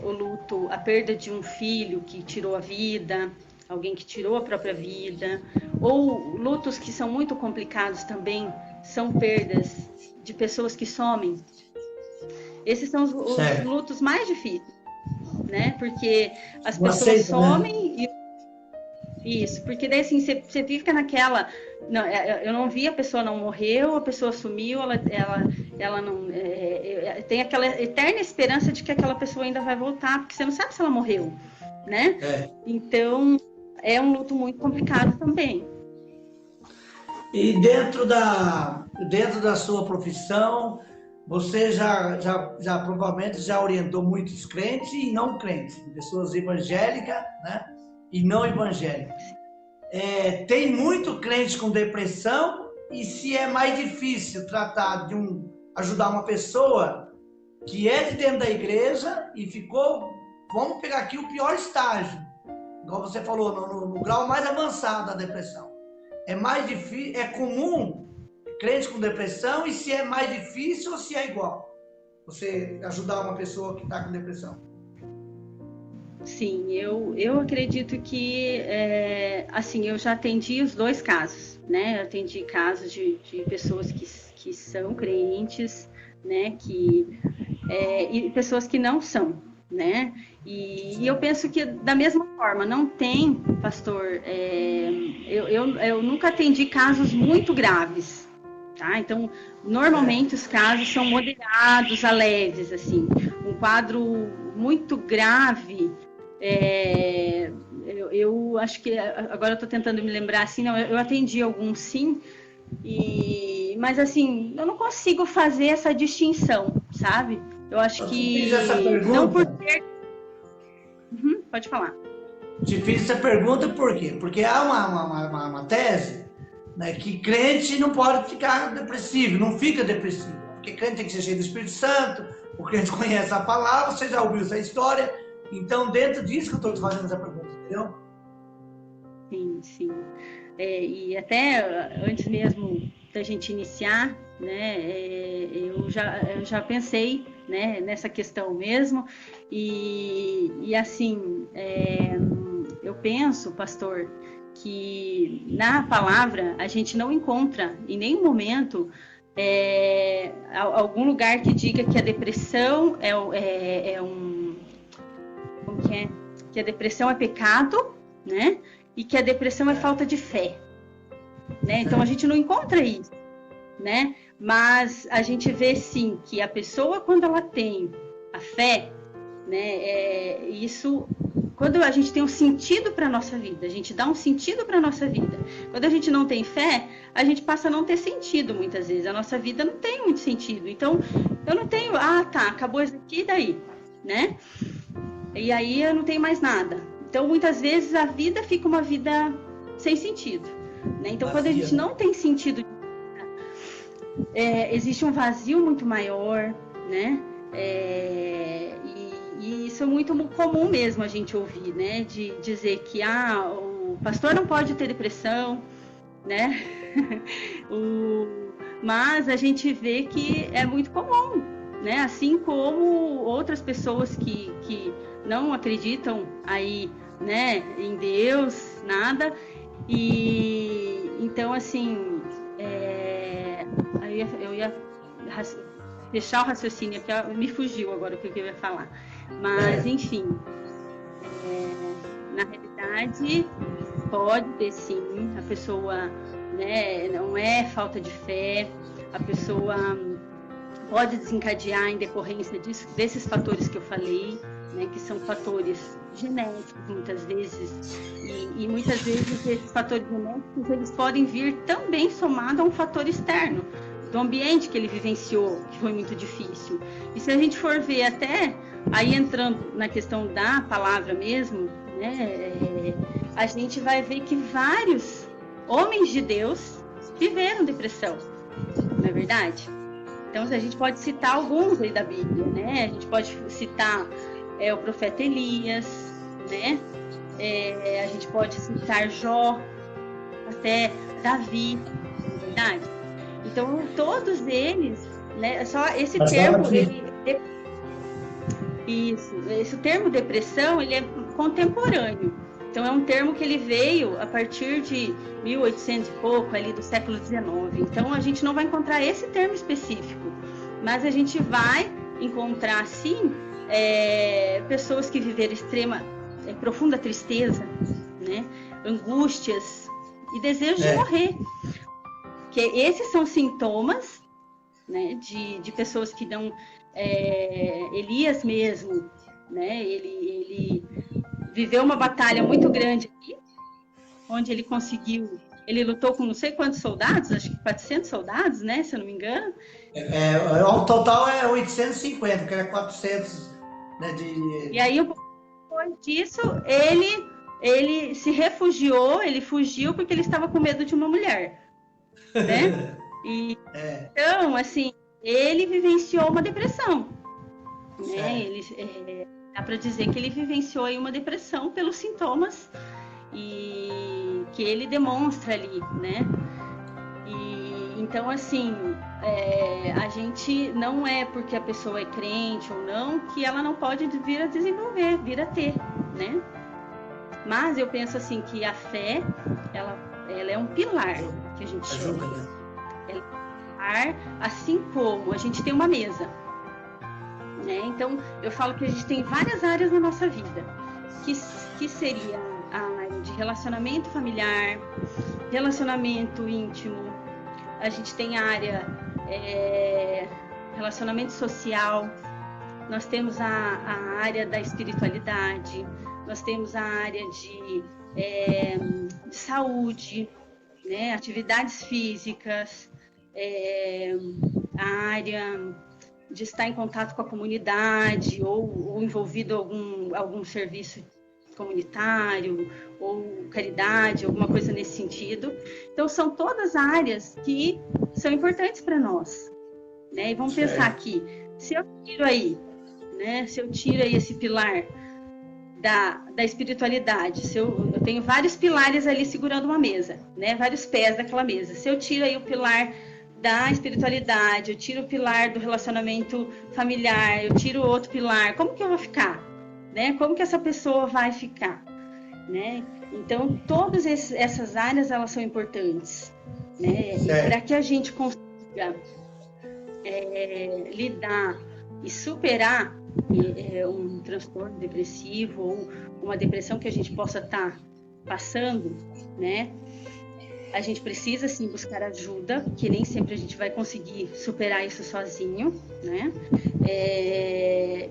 o luto, a perda de um filho que tirou a vida, alguém que tirou a própria vida, ou lutos que são muito complicados também, são perdas de pessoas que somem. Esses são os lutos mais difíceis, né? Porque as Não pessoas aceita, somem e... Isso, porque daí assim, você fica naquela... Não, eu não vi, a pessoa não morreu, a pessoa sumiu, ela não... tem aquela eterna esperança de que aquela pessoa ainda vai voltar, porque você não sabe se ela morreu, né? Então, é um luto muito complicado também. E dentro da sua profissão, você já provavelmente já orientou muitos crentes e não crentes, pessoas evangélicas, né? E não evangélicas. Tem muito crente com depressão, e se é mais difícil tratar ajudar uma pessoa que é de dentro da igreja e ficou, vamos pegar aqui o pior estágio, igual você falou, no grau mais avançado da depressão. É mais difícil, é comum crente com depressão, e se é mais difícil ou se é igual? Você ajudar uma pessoa que está com depressão? Sim, eu acredito que, assim, eu já atendi os dois casos, né? Eu atendi casos de pessoas que são crentes, né? E pessoas que não são, né? E eu penso que da mesma forma, não tem, pastor, eu nunca atendi casos muito graves, tá? Então, normalmente os casos são moderados a leves, assim. Um quadro muito grave, eu acho que, agora eu estou tentando me lembrar, assim, não, eu atendi alguns sim, mas assim, eu não consigo fazer essa distinção, sabe? Eu acho que não por ter... pode falar. Difícil essa pergunta, por quê? Porque há uma tese, né, que crente não pode ficar depressivo, não fica depressivo. Porque crente tem que ser cheio do Espírito Santo, o crente conhece a palavra, você já ouviu essa história. Então, dentro disso que eu estou te fazendo essa pergunta, entendeu? Sim, sim. E até antes mesmo da gente iniciar, né, eu já pensei, né, nessa questão mesmo, e assim, eu penso, pastor, que na palavra a gente não encontra em nenhum momento algum lugar que diga que a depressão que a depressão é pecado, né? E que a depressão é falta de fé, né? Então a gente não encontra isso, né? Mas a gente vê sim que a pessoa, quando ela tem a fé, né? Isso, quando a gente tem um sentido para a nossa vida, a gente dá um sentido para a nossa vida. Quando a gente não tem fé, a gente passa a não ter sentido muitas vezes. A nossa vida não tem muito sentido. Então, eu não tenho, tá, acabou isso aqui, daí, né? E aí eu não tenho mais nada. Então, muitas vezes, a vida fica uma vida sem sentido, né? Então, quando a gente não tem sentido, existe um vazio muito maior, né? E isso é muito comum mesmo a gente ouvir, né? De dizer que o pastor não pode ter depressão, né? Mas a gente vê que é muito comum, né? Assim como outras pessoas que não acreditam aí, né, em Deus, nada. E então, assim, eu ia fechar o raciocínio, porque me fugiu agora o que eu ia falar. Mas, enfim, na realidade, pode ter sim, a pessoa, né, não é falta de fé, a pessoa pode desencadear em decorrência desses fatores que eu falei, né, que são fatores genéticos muitas vezes, e muitas vezes esses fatores genéticos eles podem vir também somado a um fator externo, do ambiente que ele vivenciou, que foi muito difícil. E se a gente for ver até, aí entrando na questão da palavra mesmo, né, a gente vai ver que vários homens de Deus viveram depressão, não é verdade? Então, a gente pode citar alguns aí da Bíblia, né? A gente pode citar o profeta Elias, né? A gente pode citar Jó, até Davi, não é verdade? Então, todos eles, né? Só esse termo, esse termo depressão, ele é contemporâneo. Então, é um termo que ele veio a partir de 1800 e pouco, ali do século XIX. Então, a gente não vai encontrar esse termo específico, mas a gente vai encontrar, sim, pessoas que viveram profunda tristeza, né? Angústias e desejo de morrer. Que esses são sintomas, né, de pessoas que não... Elias mesmo, né? Ele viveu uma batalha muito grande aqui, onde ele conseguiu... Ele lutou com não sei quantos soldados, acho que 400 soldados, né? Se eu não me engano. O total é 850, porque era 400, né? E aí, depois disso, ele se refugiou, ele fugiu porque ele estava com medo de uma mulher, né? Então, assim, ele vivenciou uma depressão, né? Dá para dizer que ele vivenciou aí uma depressão pelos sintomas e que ele demonstra ali, né? E então, assim, a gente não é porque a pessoa é crente ou não que ela não pode vir a desenvolver, vir a ter, né? Mas eu penso assim que a fé, ela é um pilar que a gente chama. Ela é um pilar, assim como a gente tem uma mesa, né? Então, eu falo que a gente tem várias áreas na nossa vida, que seria a área de relacionamento familiar, relacionamento íntimo, a gente tem a área relacionamento social, nós temos a área da espiritualidade, nós temos a área de saúde, né, atividades físicas, a área de estar em contato com a comunidade ou envolvido em algum serviço comunitário ou caridade, alguma coisa nesse sentido. Então, são todas áreas que são importantes para nós, né? E vamos pensar aqui, se eu tiro aí esse pilar da espiritualidade, eu tenho vários pilares ali segurando uma mesa, né? Vários pés daquela mesa. Se eu tiro aí o pilar da espiritualidade, eu tiro o pilar do relacionamento familiar, eu tiro outro pilar, como que eu vou ficar? Né? Como que essa pessoa vai ficar, né? Então, todas essas áreas, elas são importantes, né? Para que a gente consiga lidar e superar um transtorno depressivo ou uma depressão que a gente possa estar passando, né? A gente precisa, sim, buscar ajuda, que nem sempre a gente vai conseguir superar isso sozinho, né?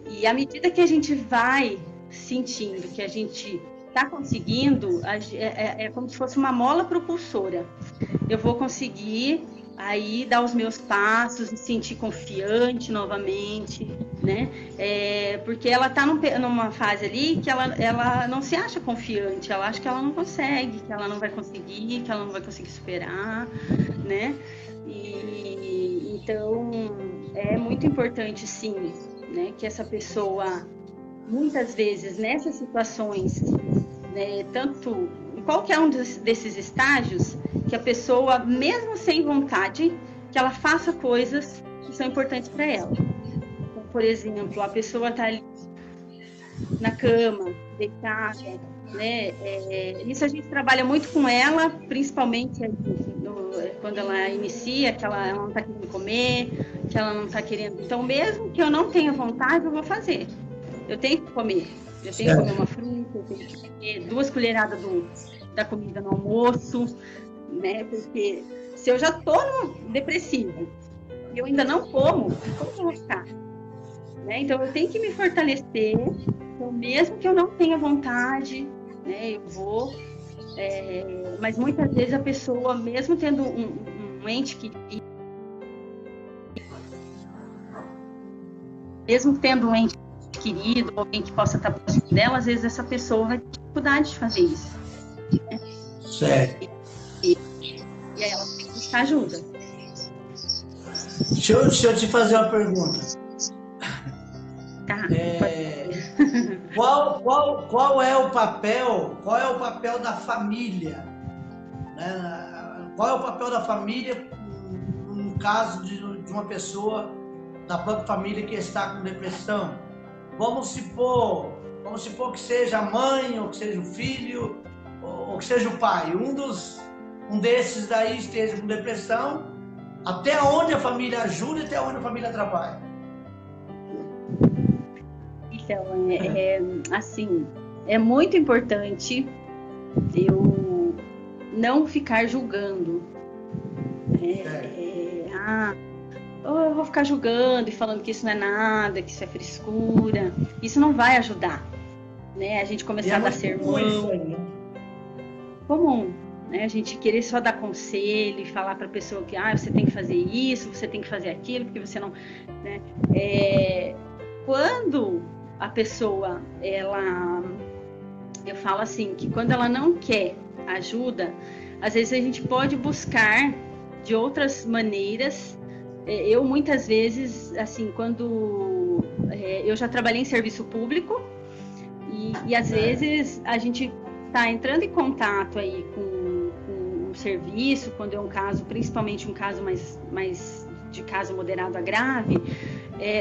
E à medida que a gente vai sentindo que a gente está conseguindo, é como se fosse uma mola propulsora. Eu vou conseguir aí dar os meus passos, me sentir confiante novamente, né? Porque ela está numa fase ali que ela não se acha confiante, ela acha que ela não consegue, que ela não vai conseguir, que ela não vai conseguir superar, né? E então é muito importante, sim, né, que essa pessoa, muitas vezes nessas situações, né, tanto em qualquer um desses estágios, que a pessoa, mesmo sem vontade, que ela faça coisas que são importantes para ela. Então, por exemplo, a pessoa está ali na cama, deitada, né? Isso a gente trabalha muito com ela, principalmente quando ela inicia, que ela não está querendo comer, que ela não está querendo. Então, mesmo que eu não tenha vontade, eu vou fazer. Eu tenho que comer. Eu tenho que comer uma fruta, eu tenho que comer 2 colheradas da comida no almoço, né? Porque se eu já estou depressivo e eu ainda não como que eu vou ficar? Né? Então, eu tenho que me fortalecer. Então, mesmo que eu não tenha vontade, né, eu vou. Mas muitas vezes a pessoa, mesmo tendo um ente querido, mesmo tendo um ente querido, alguém que possa estar próximo dela, às vezes essa pessoa vai ter dificuldade de fazer isso. Né? Certo. E aí ela tem que buscar ajuda. Deixa eu te fazer uma pergunta. Tá. Qual é o papel da família? Né? Qual é o papel da família no caso de uma pessoa da própria família que está com depressão? Vamos supor que seja a mãe, ou que seja o filho, ou que seja o pai. Um desses daí esteja com depressão. Até onde a família ajuda e até onde a família atrapalha? Então, assim, é muito importante eu não ficar julgando. Eu vou ficar julgando e falando que isso não é nada, que isso é frescura. Isso não vai ajudar, né? A gente começar a dar sermão. Comum, né? A gente querer só dar conselho e falar para a pessoa que você tem que fazer isso, você tem que fazer aquilo, porque você não... Né? Quando a pessoa, eu falo assim, que quando ela não quer ajuda, às vezes a gente pode buscar de outras maneiras. Eu muitas vezes, assim, quando eu já trabalhei em serviço público e às vezes a gente está entrando em contato aí com um serviço, quando é um caso, principalmente um caso mais de caso moderado a grave,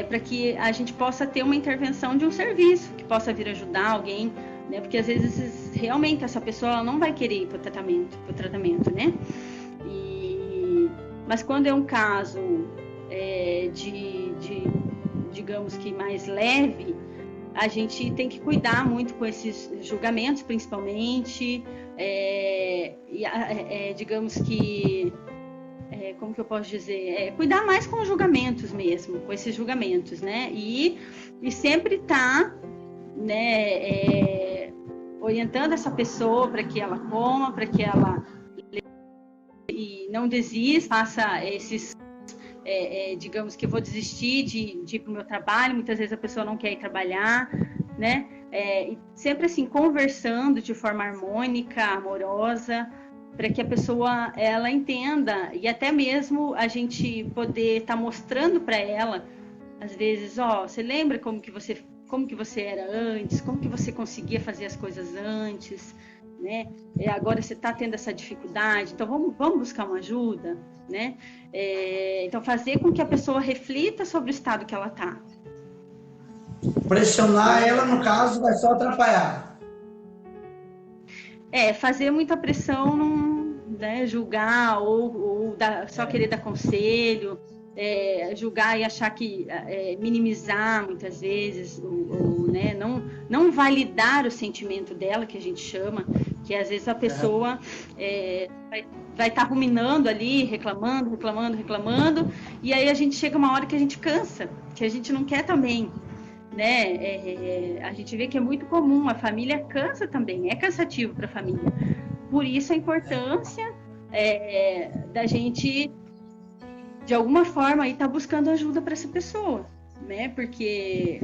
para que a gente possa ter uma intervenção de um serviço que possa vir ajudar alguém, né? Porque às vezes realmente essa pessoa ela não vai querer ir para o tratamento, né? Mas quando é um caso digamos que mais leve, a gente tem que cuidar muito com esses julgamentos, principalmente, digamos que, como que eu posso dizer? Cuidar mais com os julgamentos mesmo, com esses julgamentos, né? E sempre estar, né, orientando essa pessoa para que ela coma, para que ela e não desista, faça esses, digamos que eu vou desistir de ir para o meu trabalho, muitas vezes a pessoa não quer ir trabalhar, né? E sempre assim, conversando de forma harmônica, amorosa, para que a pessoa, ela entenda, e até mesmo a gente poder estar mostrando para ela, às vezes, você lembra como que você era antes, como que você conseguia fazer as coisas antes, né? Agora você está tendo essa dificuldade, então vamos buscar uma ajuda, né? Então fazer com que a pessoa reflita sobre o estado que ela está. Pressionar ela, no caso, vai só atrapalhar. Fazer muita pressão, né, julgar ou só querer dar conselho, julgar e achar que minimizar muitas vezes, ou né, não validar o sentimento dela, que a gente chama, que às vezes a pessoa vai estar ruminando ali, reclamando, e aí a gente chega uma hora que a gente cansa, que a gente não quer também, né? A gente vê que é muito comum, a família cansa também, é cansativo para a família. Por isso a importância da gente, de alguma forma, estar buscando ajuda para essa pessoa, né? Porque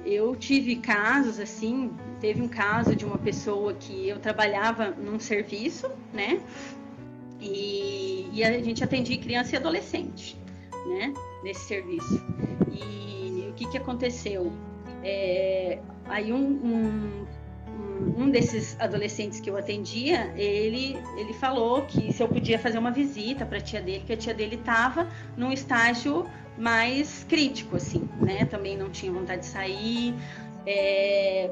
eu tive casos assim, teve um caso de uma pessoa que eu trabalhava num serviço, né? E a gente atendia criança e adolescente, né? Nesse serviço. E o que aconteceu? Aí um desses adolescentes que eu atendia, ele falou que se eu podia fazer uma visita para a tia dele, que a tia dele estava num estágio mais crítico, assim, né? Também não tinha vontade de sair,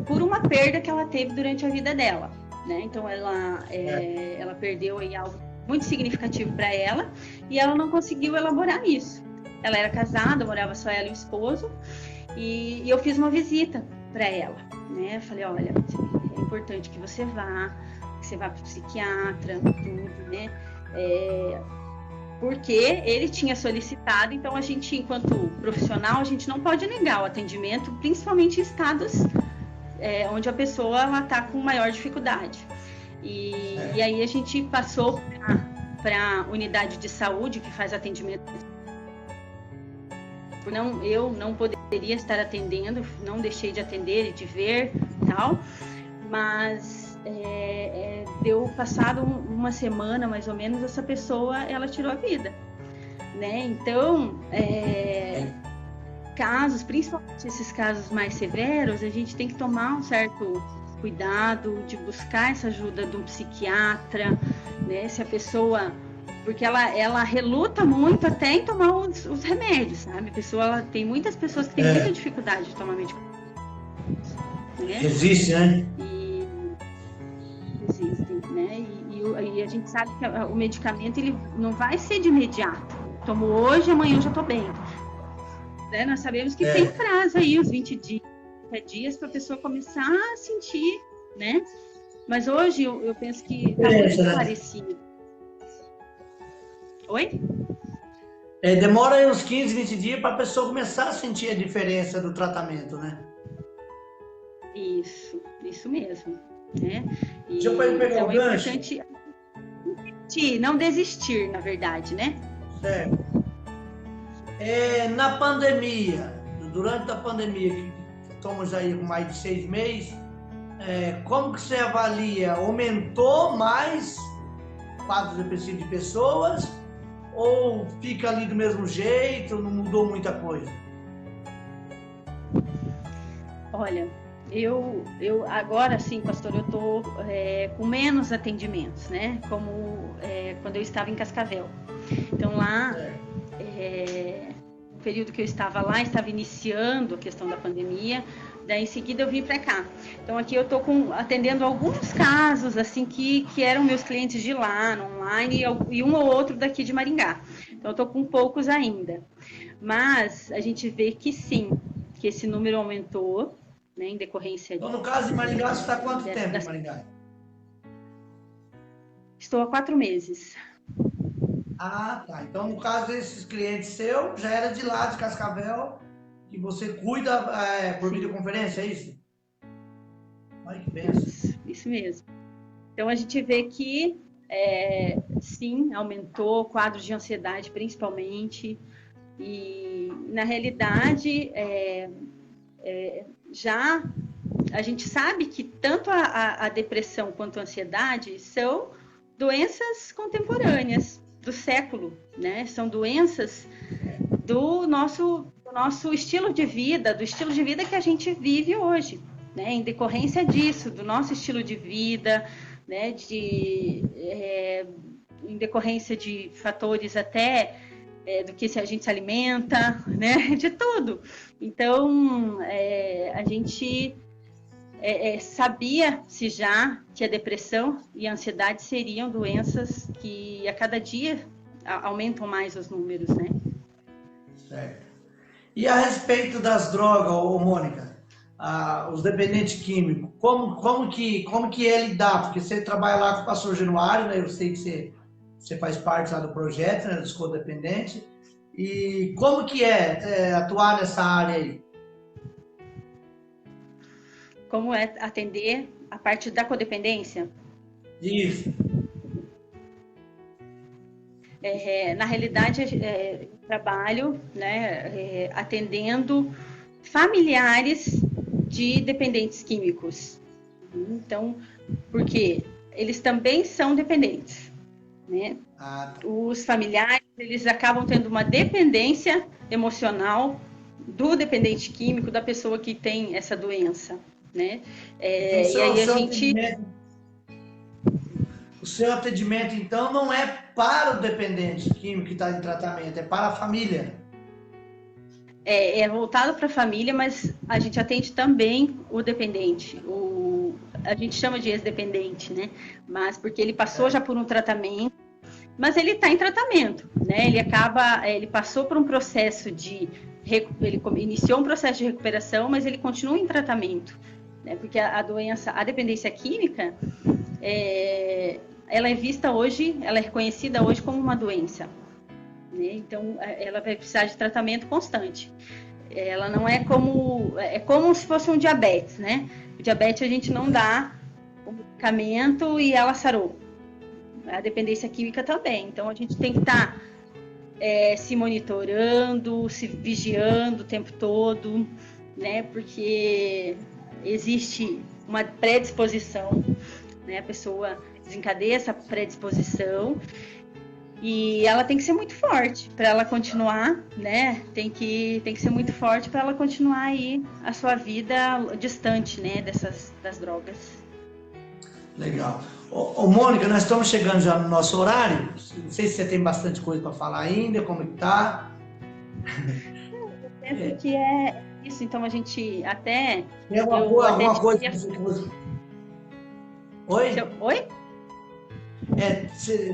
por uma perda que ela teve durante a vida dela, né? Então ela perdeu aí algo muito significativo para ela e ela não conseguiu elaborar isso. Ela era casada, morava só ela e o esposo, e eu fiz uma visita para ela, né? Falei, olha, é importante que você vá para o psiquiatra, tudo, né? Porque ele tinha solicitado, então a gente, enquanto profissional, a gente não pode negar o atendimento, principalmente em estados onde a pessoa está com maior dificuldade. E aí a gente passou para a unidade de saúde que faz atendimento. Eu não poderia estar atendendo, não deixei de atender e de ver tal, mas deu passado uma semana mais ou menos, essa pessoa ela tirou a vida, né? Então casos, principalmente esses casos mais severos, a gente tem que tomar um certo cuidado de buscar essa ajuda de um psiquiatra, né? Se a pessoa, porque ela reluta muito até em tomar os remédios, sabe? Tem muitas pessoas que têm muita dificuldade de tomar medicamento. Né? Existe, né? Existem, né? E a gente sabe que o medicamento ele não vai ser de imediato. Tomo hoje, amanhã eu já estou bem. Né? Nós sabemos que tem prazo aí, os 20 dias, 40 dias para a pessoa começar a sentir, né? Mas hoje eu penso que está muito parecido. Oi? Demora aí uns 15, 20 dias para a pessoa começar a sentir a diferença do tratamento, né? Isso mesmo. Né? Deixa eu pegar então o é gancho. Importante não desistir, na verdade, né? Certo. Na pandemia, durante a pandemia, que estamos aí com mais de 6 meses, como que você avalia? Aumentou mais quadros depressivos de pessoas ou fica ali do mesmo jeito, não mudou muita coisa? Olha, eu agora sim, pastor, eu estou com menos atendimentos, né? Como quando eu estava em Cascavel. Então lá, no período que eu estava lá, estava iniciando a questão da pandemia. Daí em seguida eu vim para cá. Então aqui eu estou atendendo alguns casos assim que eram meus clientes de lá, no online, e um ou outro daqui de Maringá. Então eu estou com poucos ainda. Mas a gente vê que sim, que esse número aumentou, né, em decorrência. Então no caso de Maringá, você está há quanto tempo em Maringá? Estou há 4 meses. Ah, tá. Então no caso desses clientes seus, já era de lá, de Cascavel, que você cuida por videoconferência, é isso? Olha que benção. Isso mesmo. Então a gente vê que sim, aumentou quadros de ansiedade principalmente, e na realidade já a gente sabe que tanto a depressão quanto a ansiedade são doenças contemporâneas do século, né? São doenças do nosso estilo de vida, do estilo de vida que a gente vive hoje, né? Em decorrência disso, do nosso estilo de vida, né? Em decorrência de fatores até do que a gente se alimenta, né? De tudo. Então, a gente sabia-se já que a depressão e a ansiedade seriam doenças que a cada dia aumentam mais os números, né? Certo. E a respeito das drogas, Mônica, os dependentes químicos, como que ele dá? Porque você trabalha lá com o pastor Januário, né? Eu sei que você faz parte lá do projeto, né, dos codependentes. E como que atuar nessa área aí? Como é atender a parte da codependência? Isso. Na realidade, eu trabalho, né, atendendo familiares de dependentes químicos. Então, porque eles também são dependentes, né? Os familiares, eles acabam tendo uma dependência emocional do dependente químico, da pessoa que tem essa doença, né? E aí a gente... O seu atendimento, então, não é para o dependente químico que está em tratamento, é para a família. É voltado para a família, mas a gente atende também o dependente. A gente chama de ex-dependente, né? Mas porque ele passou já por um tratamento, mas ele está em tratamento, né? Ele passou por um processo ele iniciou um processo de recuperação, mas ele continua em tratamento, né? Porque a dependência química, ela é vista hoje, ela é reconhecida hoje como uma doença, né? Então, ela vai precisar de tratamento constante. Ela não é como se fosse um diabetes, né? O diabetes a gente não dá o medicamento e ela sarou. A dependência química também. Então, a gente tem que estar se monitorando, se vigiando o tempo todo, né? Porque existe uma predisposição, né? A pessoa desencadeia essa predisposição e ela tem que ser muito forte para ela continuar, né? Tem que ser muito forte para ela continuar aí a sua vida distante, né? Das drogas. Legal. Ô, Mônica, nós estamos chegando já no nosso horário. Não sei se você tem bastante coisa para falar ainda, como que tá? Eu penso que é isso. Então a gente até... Tem alguma coisa que você... Oi? Oi?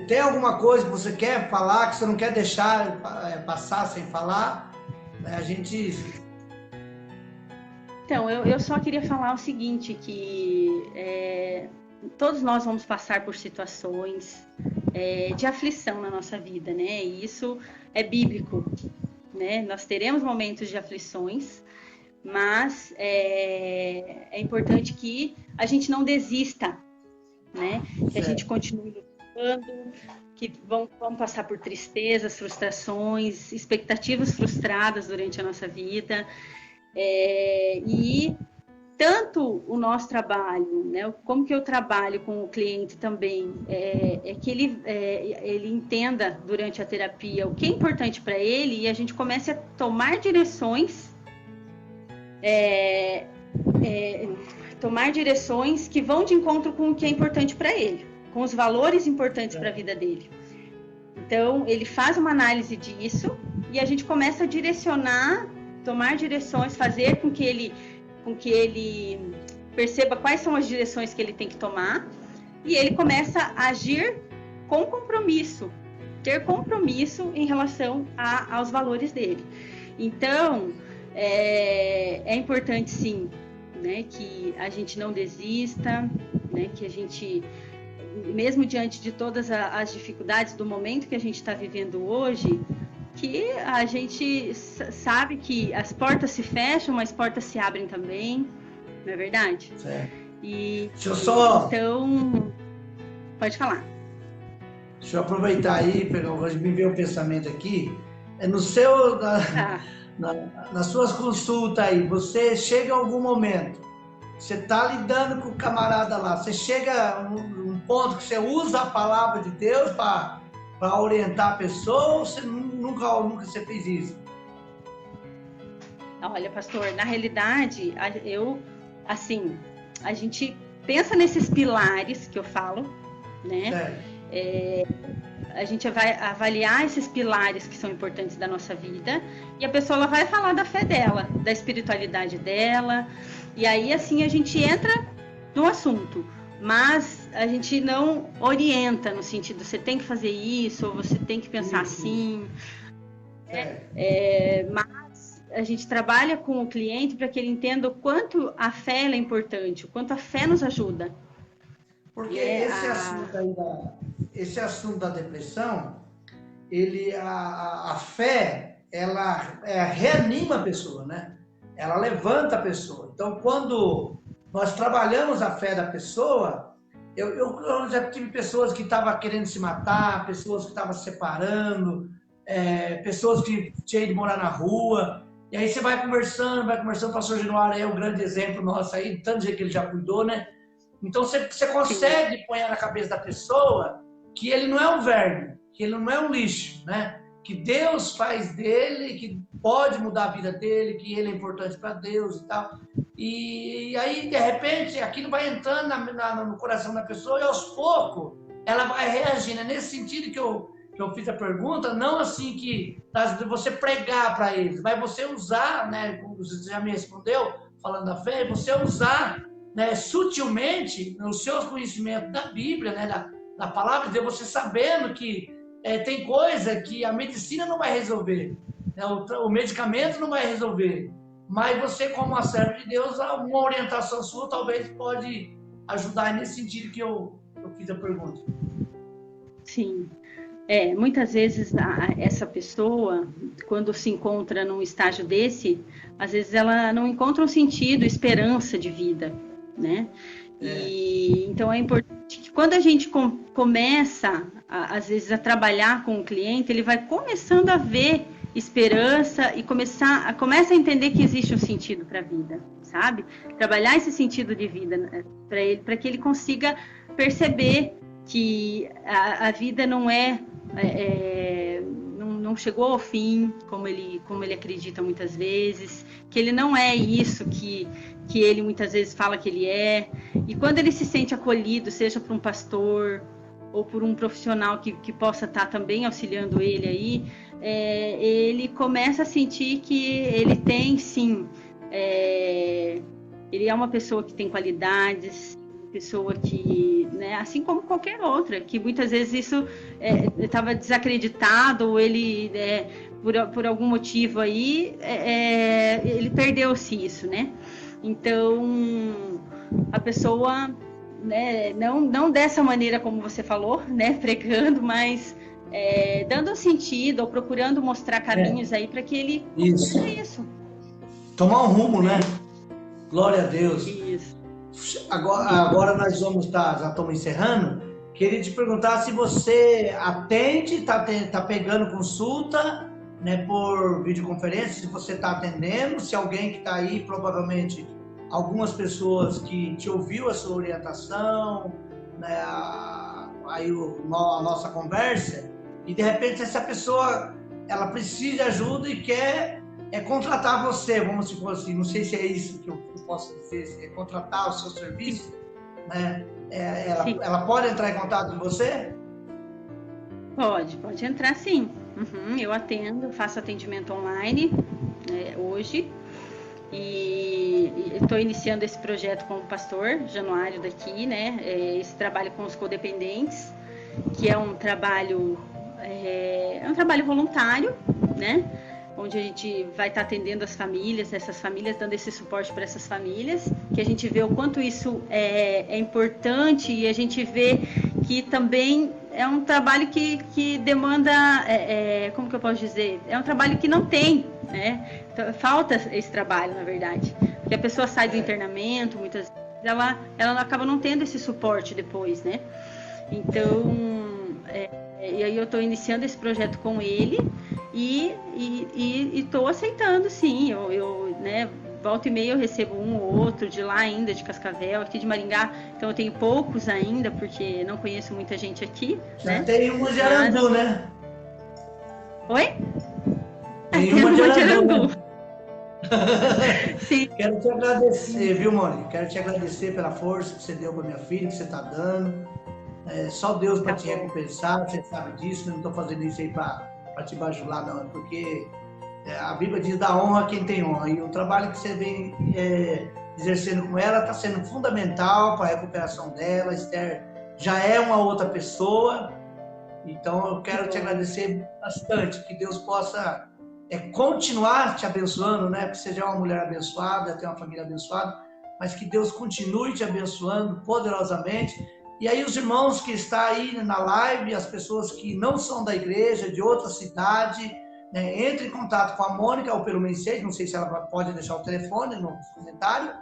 Tem alguma coisa que você quer falar, que você não quer deixar passar sem falar? A gente... Então, eu só queria falar o seguinte, que todos nós vamos passar por situações de aflição na nossa vida, né? E isso é bíblico, né? Nós teremos momentos de aflições, mas é importante que a gente não desista, né? Que a gente continue lutando, que vão passar por tristezas, frustrações, expectativas frustradas durante a nossa vida. E tanto o nosso trabalho, né, como que eu trabalho com o cliente também, que ele entenda durante a terapia o que é importante para ele e a gente comece a tomar direções, que vão de encontro com o que é importante para ele, com os valores importantes para a vida dele. Então, ele faz uma análise disso e a gente começa a direcionar, tomar direções, fazer com que ele perceba quais são as direções que ele tem que tomar e ele começa a agir com compromisso, ter compromisso em relação aos valores dele. Então, é importante sim, né, que a gente não desista, né, que a gente, mesmo diante de todas as dificuldades do momento que a gente está vivendo hoje, que a gente sabe que as portas se fecham, mas portas se abrem também, não é verdade? Certo. Então, pode falar. Deixa eu aproveitar aí, me veio um pensamento aqui. Nas suas consultas aí, você chega em algum momento, você está lidando com o camarada lá, você chega a um ponto que você usa a palavra de Deus para orientar a pessoa, ou você nunca você fez isso? Olha, pastor, na realidade, a gente pensa nesses pilares que eu falo, né? A gente vai avaliar esses pilares que são importantes da nossa vida e a pessoa ela vai falar da fé dela, da espiritualidade dela, e aí assim a gente entra no assunto, mas a gente não orienta no sentido, você tem que fazer isso, ou você tem que pensar assim, mas a gente trabalha com o cliente para que ele entenda o quanto a fé é importante, o quanto a fé nos ajuda. Porque esse assunto da depressão, a fé, ela reanima a pessoa, né? Ela levanta a pessoa. Então, quando nós trabalhamos a fé da pessoa, eu já tive pessoas que estavam querendo se matar, pessoas que estavam se separando, pessoas que tinham de morar na rua. E aí você vai conversando, o pastor Januário é o grande exemplo nosso aí, tanto jeito que ele já cuidou, né? Então você consegue pôr na cabeça da pessoa que ele não é um verme, que ele não é um lixo, né? Que Deus faz dele, que pode mudar a vida dele, que ele é importante para Deus e tal. E aí, de repente, aquilo vai entrando no coração da pessoa e aos poucos ela vai reagindo. É nesse sentido que eu fiz a pergunta, não assim que você pregar para eles, mas você usar, né? Como você já me respondeu, falando da fé, você usar, né, sutilmente os seus conhecimentos da Bíblia, né, da palavra de Deus, você sabendo que tem coisa que a medicina não vai resolver, né, o medicamento não vai resolver, mas você, como uma serva de Deus, uma orientação sua talvez pode ajudar nesse sentido que eu fiz a pergunta. Sim. Muitas vezes essa pessoa, quando se encontra num estágio desse, às vezes ela não encontra um sentido, esperança de vida, né? E então é importante que quando a gente começa, às vezes, a trabalhar com o cliente, ele vai começando a ver esperança e começa a entender que existe um sentido para a vida, sabe? Trabalhar esse sentido de vida para ele, para que ele consiga perceber que a vida não não chegou ao fim, como ele acredita muitas vezes, que ele não é isso que ele muitas vezes fala que ele é. E quando ele se sente acolhido, seja por um pastor ou por um profissional que possa estar também auxiliando ele aí, ele começa a sentir que ele tem, sim, ele é uma pessoa que tem qualidades, pessoa que, né, assim como qualquer outra, que muitas vezes isso estava desacreditado, ou ele, por algum motivo aí, ele perdeu-se isso, né? Então, a pessoa, né, não dessa maneira como você falou, né, pregando, mas dando sentido ou procurando mostrar caminhos aí para que ele Isso. isso. Tomar um rumo, né? Glória a Deus. Isso. Agora nós já estamos encerrando. Queria te perguntar se você atende, tá pegando consulta, né, por videoconferência, se você está atendendo, se alguém que está aí, provavelmente algumas pessoas que te ouviu a sua orientação, né, aí a nossa conversa, e de repente essa pessoa ela precisa de ajuda e quer contratar você, vamos supor assim, não sei se é isso que eu posso dizer, se é contratar o seu serviço, né? Ela pode entrar em contato com você? Pode entrar sim. Eu atendo, faço atendimento online hoje e estou iniciando esse projeto com o pastor Januário daqui, né? Esse trabalho com os codependentes, que é um trabalho voluntário, né? Onde a gente vai estar atendendo as famílias, essas famílias, dando esse suporte para essas famílias, que a gente vê o quanto isso é importante e a gente vê que também é um trabalho que demanda, como que eu posso dizer? É um trabalho que não tem, né? Então, falta esse trabalho, na verdade. Porque a pessoa sai do internamento, muitas vezes, ela acaba não tendo esse suporte depois, né? Então, e aí eu estou iniciando esse projeto com ele e estou aceitando, sim. Eu né, volta e meia eu recebo um ou outro de lá ainda, de Cascavel, aqui de Maringá. Então eu tenho poucos ainda, porque não conheço muita gente aqui. Já né? tem uma de Arandu, né? Oi? Tem uma de Arandu. Né? Sim. Quero te agradecer, viu, Mônica? Quero te agradecer pela força que você deu para minha filha, que você está dando. Só Deus para te recompensar, você sabe disso. Eu não estou fazendo isso aí para te bajular, não. É porque a Bíblia diz da honra a quem tem honra. E o trabalho que você vem exercendo com ela está sendo fundamental para a recuperação dela. Esther já é uma outra pessoa. Então eu quero te agradecer bastante. Que Deus possa continuar te abençoando, né? Que seja uma mulher abençoada, ter uma família abençoada. Mas que Deus continue te abençoando poderosamente. E aí os irmãos que estão aí na live, as pessoas que não são da igreja, de outra cidade, né, entre em contato com a Mônica ou pelo mensagem, não sei se ela pode deixar o telefone no comentário.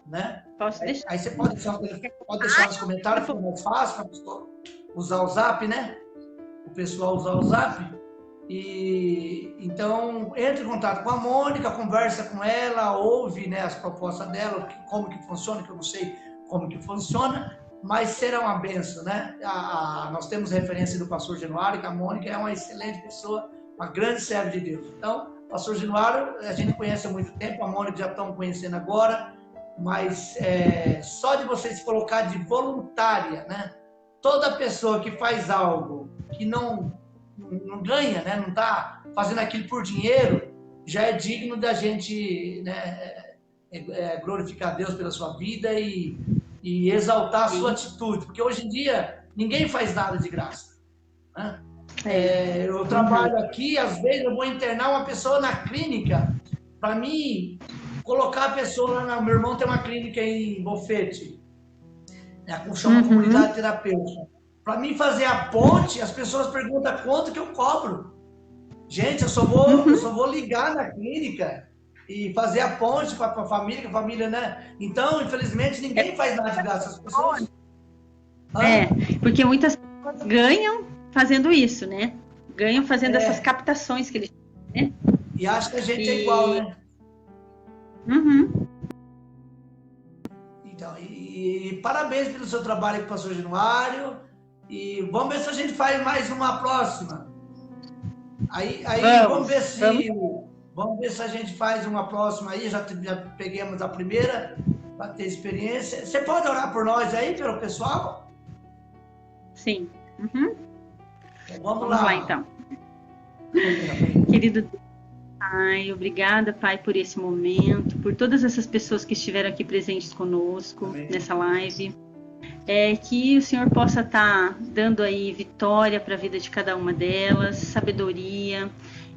Né? Posso deixar. Aí você pode deixar nos comentários, fica mais fácil para a pessoa usar o Zap, né? O pessoal usar o Zap. E então entre em contato com a Mônica, conversa com ela, ouve, né, as propostas dela, como que funciona, que eu não sei como que funciona. Mas será uma bênção, né? Nós temos referência do pastor Januário, que a Mônica é uma excelente pessoa, uma grande serva de Deus. Então, pastor Januário, a gente conhece há muito tempo, a Mônica já estamos conhecendo agora, mas só de você se colocar de voluntária, né? Toda pessoa que faz algo que não ganha, né? Não está fazendo aquilo por dinheiro, já é digno da gente, né, glorificar a Deus pela sua vida e exaltar a sua atitude, porque hoje em dia ninguém faz nada de graça, né? Eu trabalho aqui, às vezes eu vou internar uma pessoa na clínica, para mim, colocar a pessoa lá, meu irmão tem uma clínica em Bofete, né, chama comunidade terapêutica, para mim fazer a ponte, as pessoas perguntam quanto que eu cobro. Gente, eu só vou ligar na clínica e fazer a ponte para a família, né? Então, infelizmente, ninguém faz nada de graça. As pessoas... porque muitas pessoas ganham fazendo isso, né? Ganham fazendo essas captações que eles têm, né? E acham que a gente é igual, né? Então, e parabéns pelo seu trabalho com o pastor Januário. E vamos ver se a gente faz mais uma próxima. Aí vamos ver se a gente faz uma próxima aí, já pegamos a primeira, para ter experiência. Você pode orar por nós aí, pelo pessoal? Sim. Então, vamos lá então. Querido Pai, obrigada, Pai, por esse momento, por todas essas pessoas que estiveram aqui presentes conosco nessa live. Que o Senhor possa estar dando aí vitória para a vida de cada uma delas, sabedoria,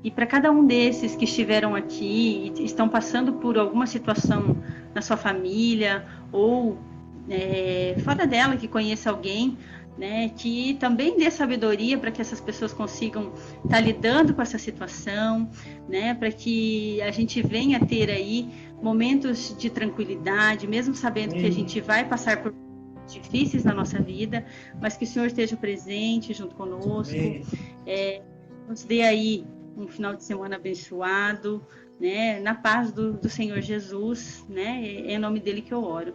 E para cada um desses que estiveram aqui e estão passando por alguma situação na sua família ou fora dela, que conheça alguém, né, que também dê sabedoria para que essas pessoas consigam estar lidando com essa situação, né, para que a gente venha ter aí momentos de tranquilidade, mesmo sabendo que a gente vai passar por difíceis na nossa vida, mas que o Senhor esteja presente junto conosco, nos dê aí um final de semana abençoado, né, na paz do Senhor Jesus, né, é em nome dele que eu oro.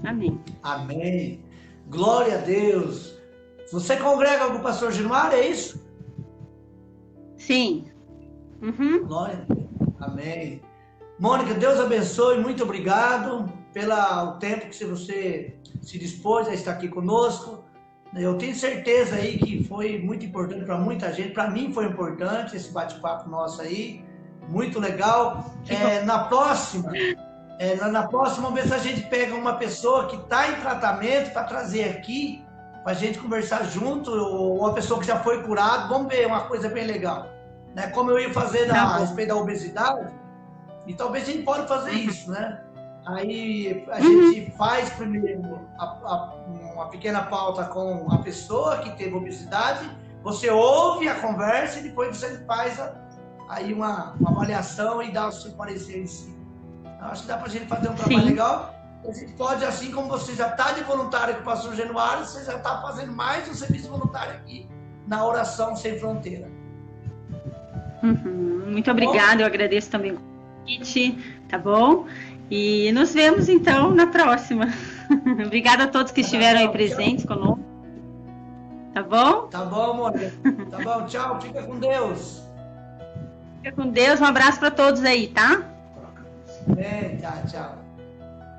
Amém. Amém. Glória a Deus. Você congrega com o pastor Gilmar, é isso? Sim. Uhum. Glória a Deus. Amém. Mônica, Deus abençoe, muito obrigado pelo tempo que você se dispôs a estar aqui conosco. Eu tenho certeza aí que foi muito importante para muita gente, para mim foi importante esse bate-papo nosso aí, muito legal. Na próxima vez a gente pega uma pessoa que está em tratamento para trazer aqui, para a gente conversar junto, ou uma pessoa que já foi curada, vamos ver uma coisa bem legal. Né? Como eu ia fazer a respeito da obesidade, e talvez a gente pode fazer isso, né? Aí a gente faz primeiro uma pequena pauta com a pessoa que teve obesidade, você ouve a conversa e depois você faz aí uma avaliação e dá o seu parecer em si. Eu acho que dá para a gente fazer um trabalho legal. A gente pode, assim como você já está de voluntário com o pastor Januário, você já está fazendo mais um serviço voluntário aqui na Oração Sem Fronteira. Muito obrigada, eu agradeço também o convite, tá bom? E nos vemos então na próxima. Obrigada a todos que estiveram aí presentes conosco. Tá bom? Tá bom, Mônica. Tá bom, tchau. Fica com Deus. Fica com Deus. Um abraço para todos aí, tá? Tchau.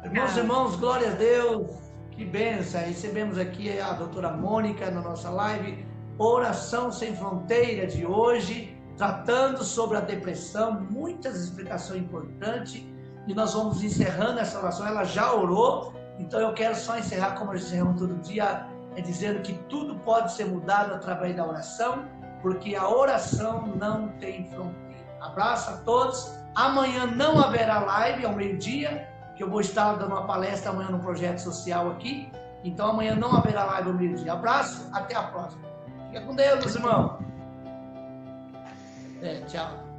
Irmãos e irmãos, glória a Deus. Que bênção. Recebemos aqui a doutora Mônica na nossa live Oração Sem Fronteira de hoje, tratando sobre a depressão, muitas explicações importantes. E nós vamos encerrando essa oração. Ela já orou, então eu quero só encerrar como nós encerramos todo dia, dizendo que tudo pode ser mudado através da oração, porque a oração não tem fronteira. Abraço a todos. Amanhã não haverá live ao meio-dia, que eu vou estar dando uma palestra amanhã no projeto social aqui. Então amanhã não haverá live ao meio-dia. Abraço, até a próxima. Fica com Deus, meus irmãos. Tchau.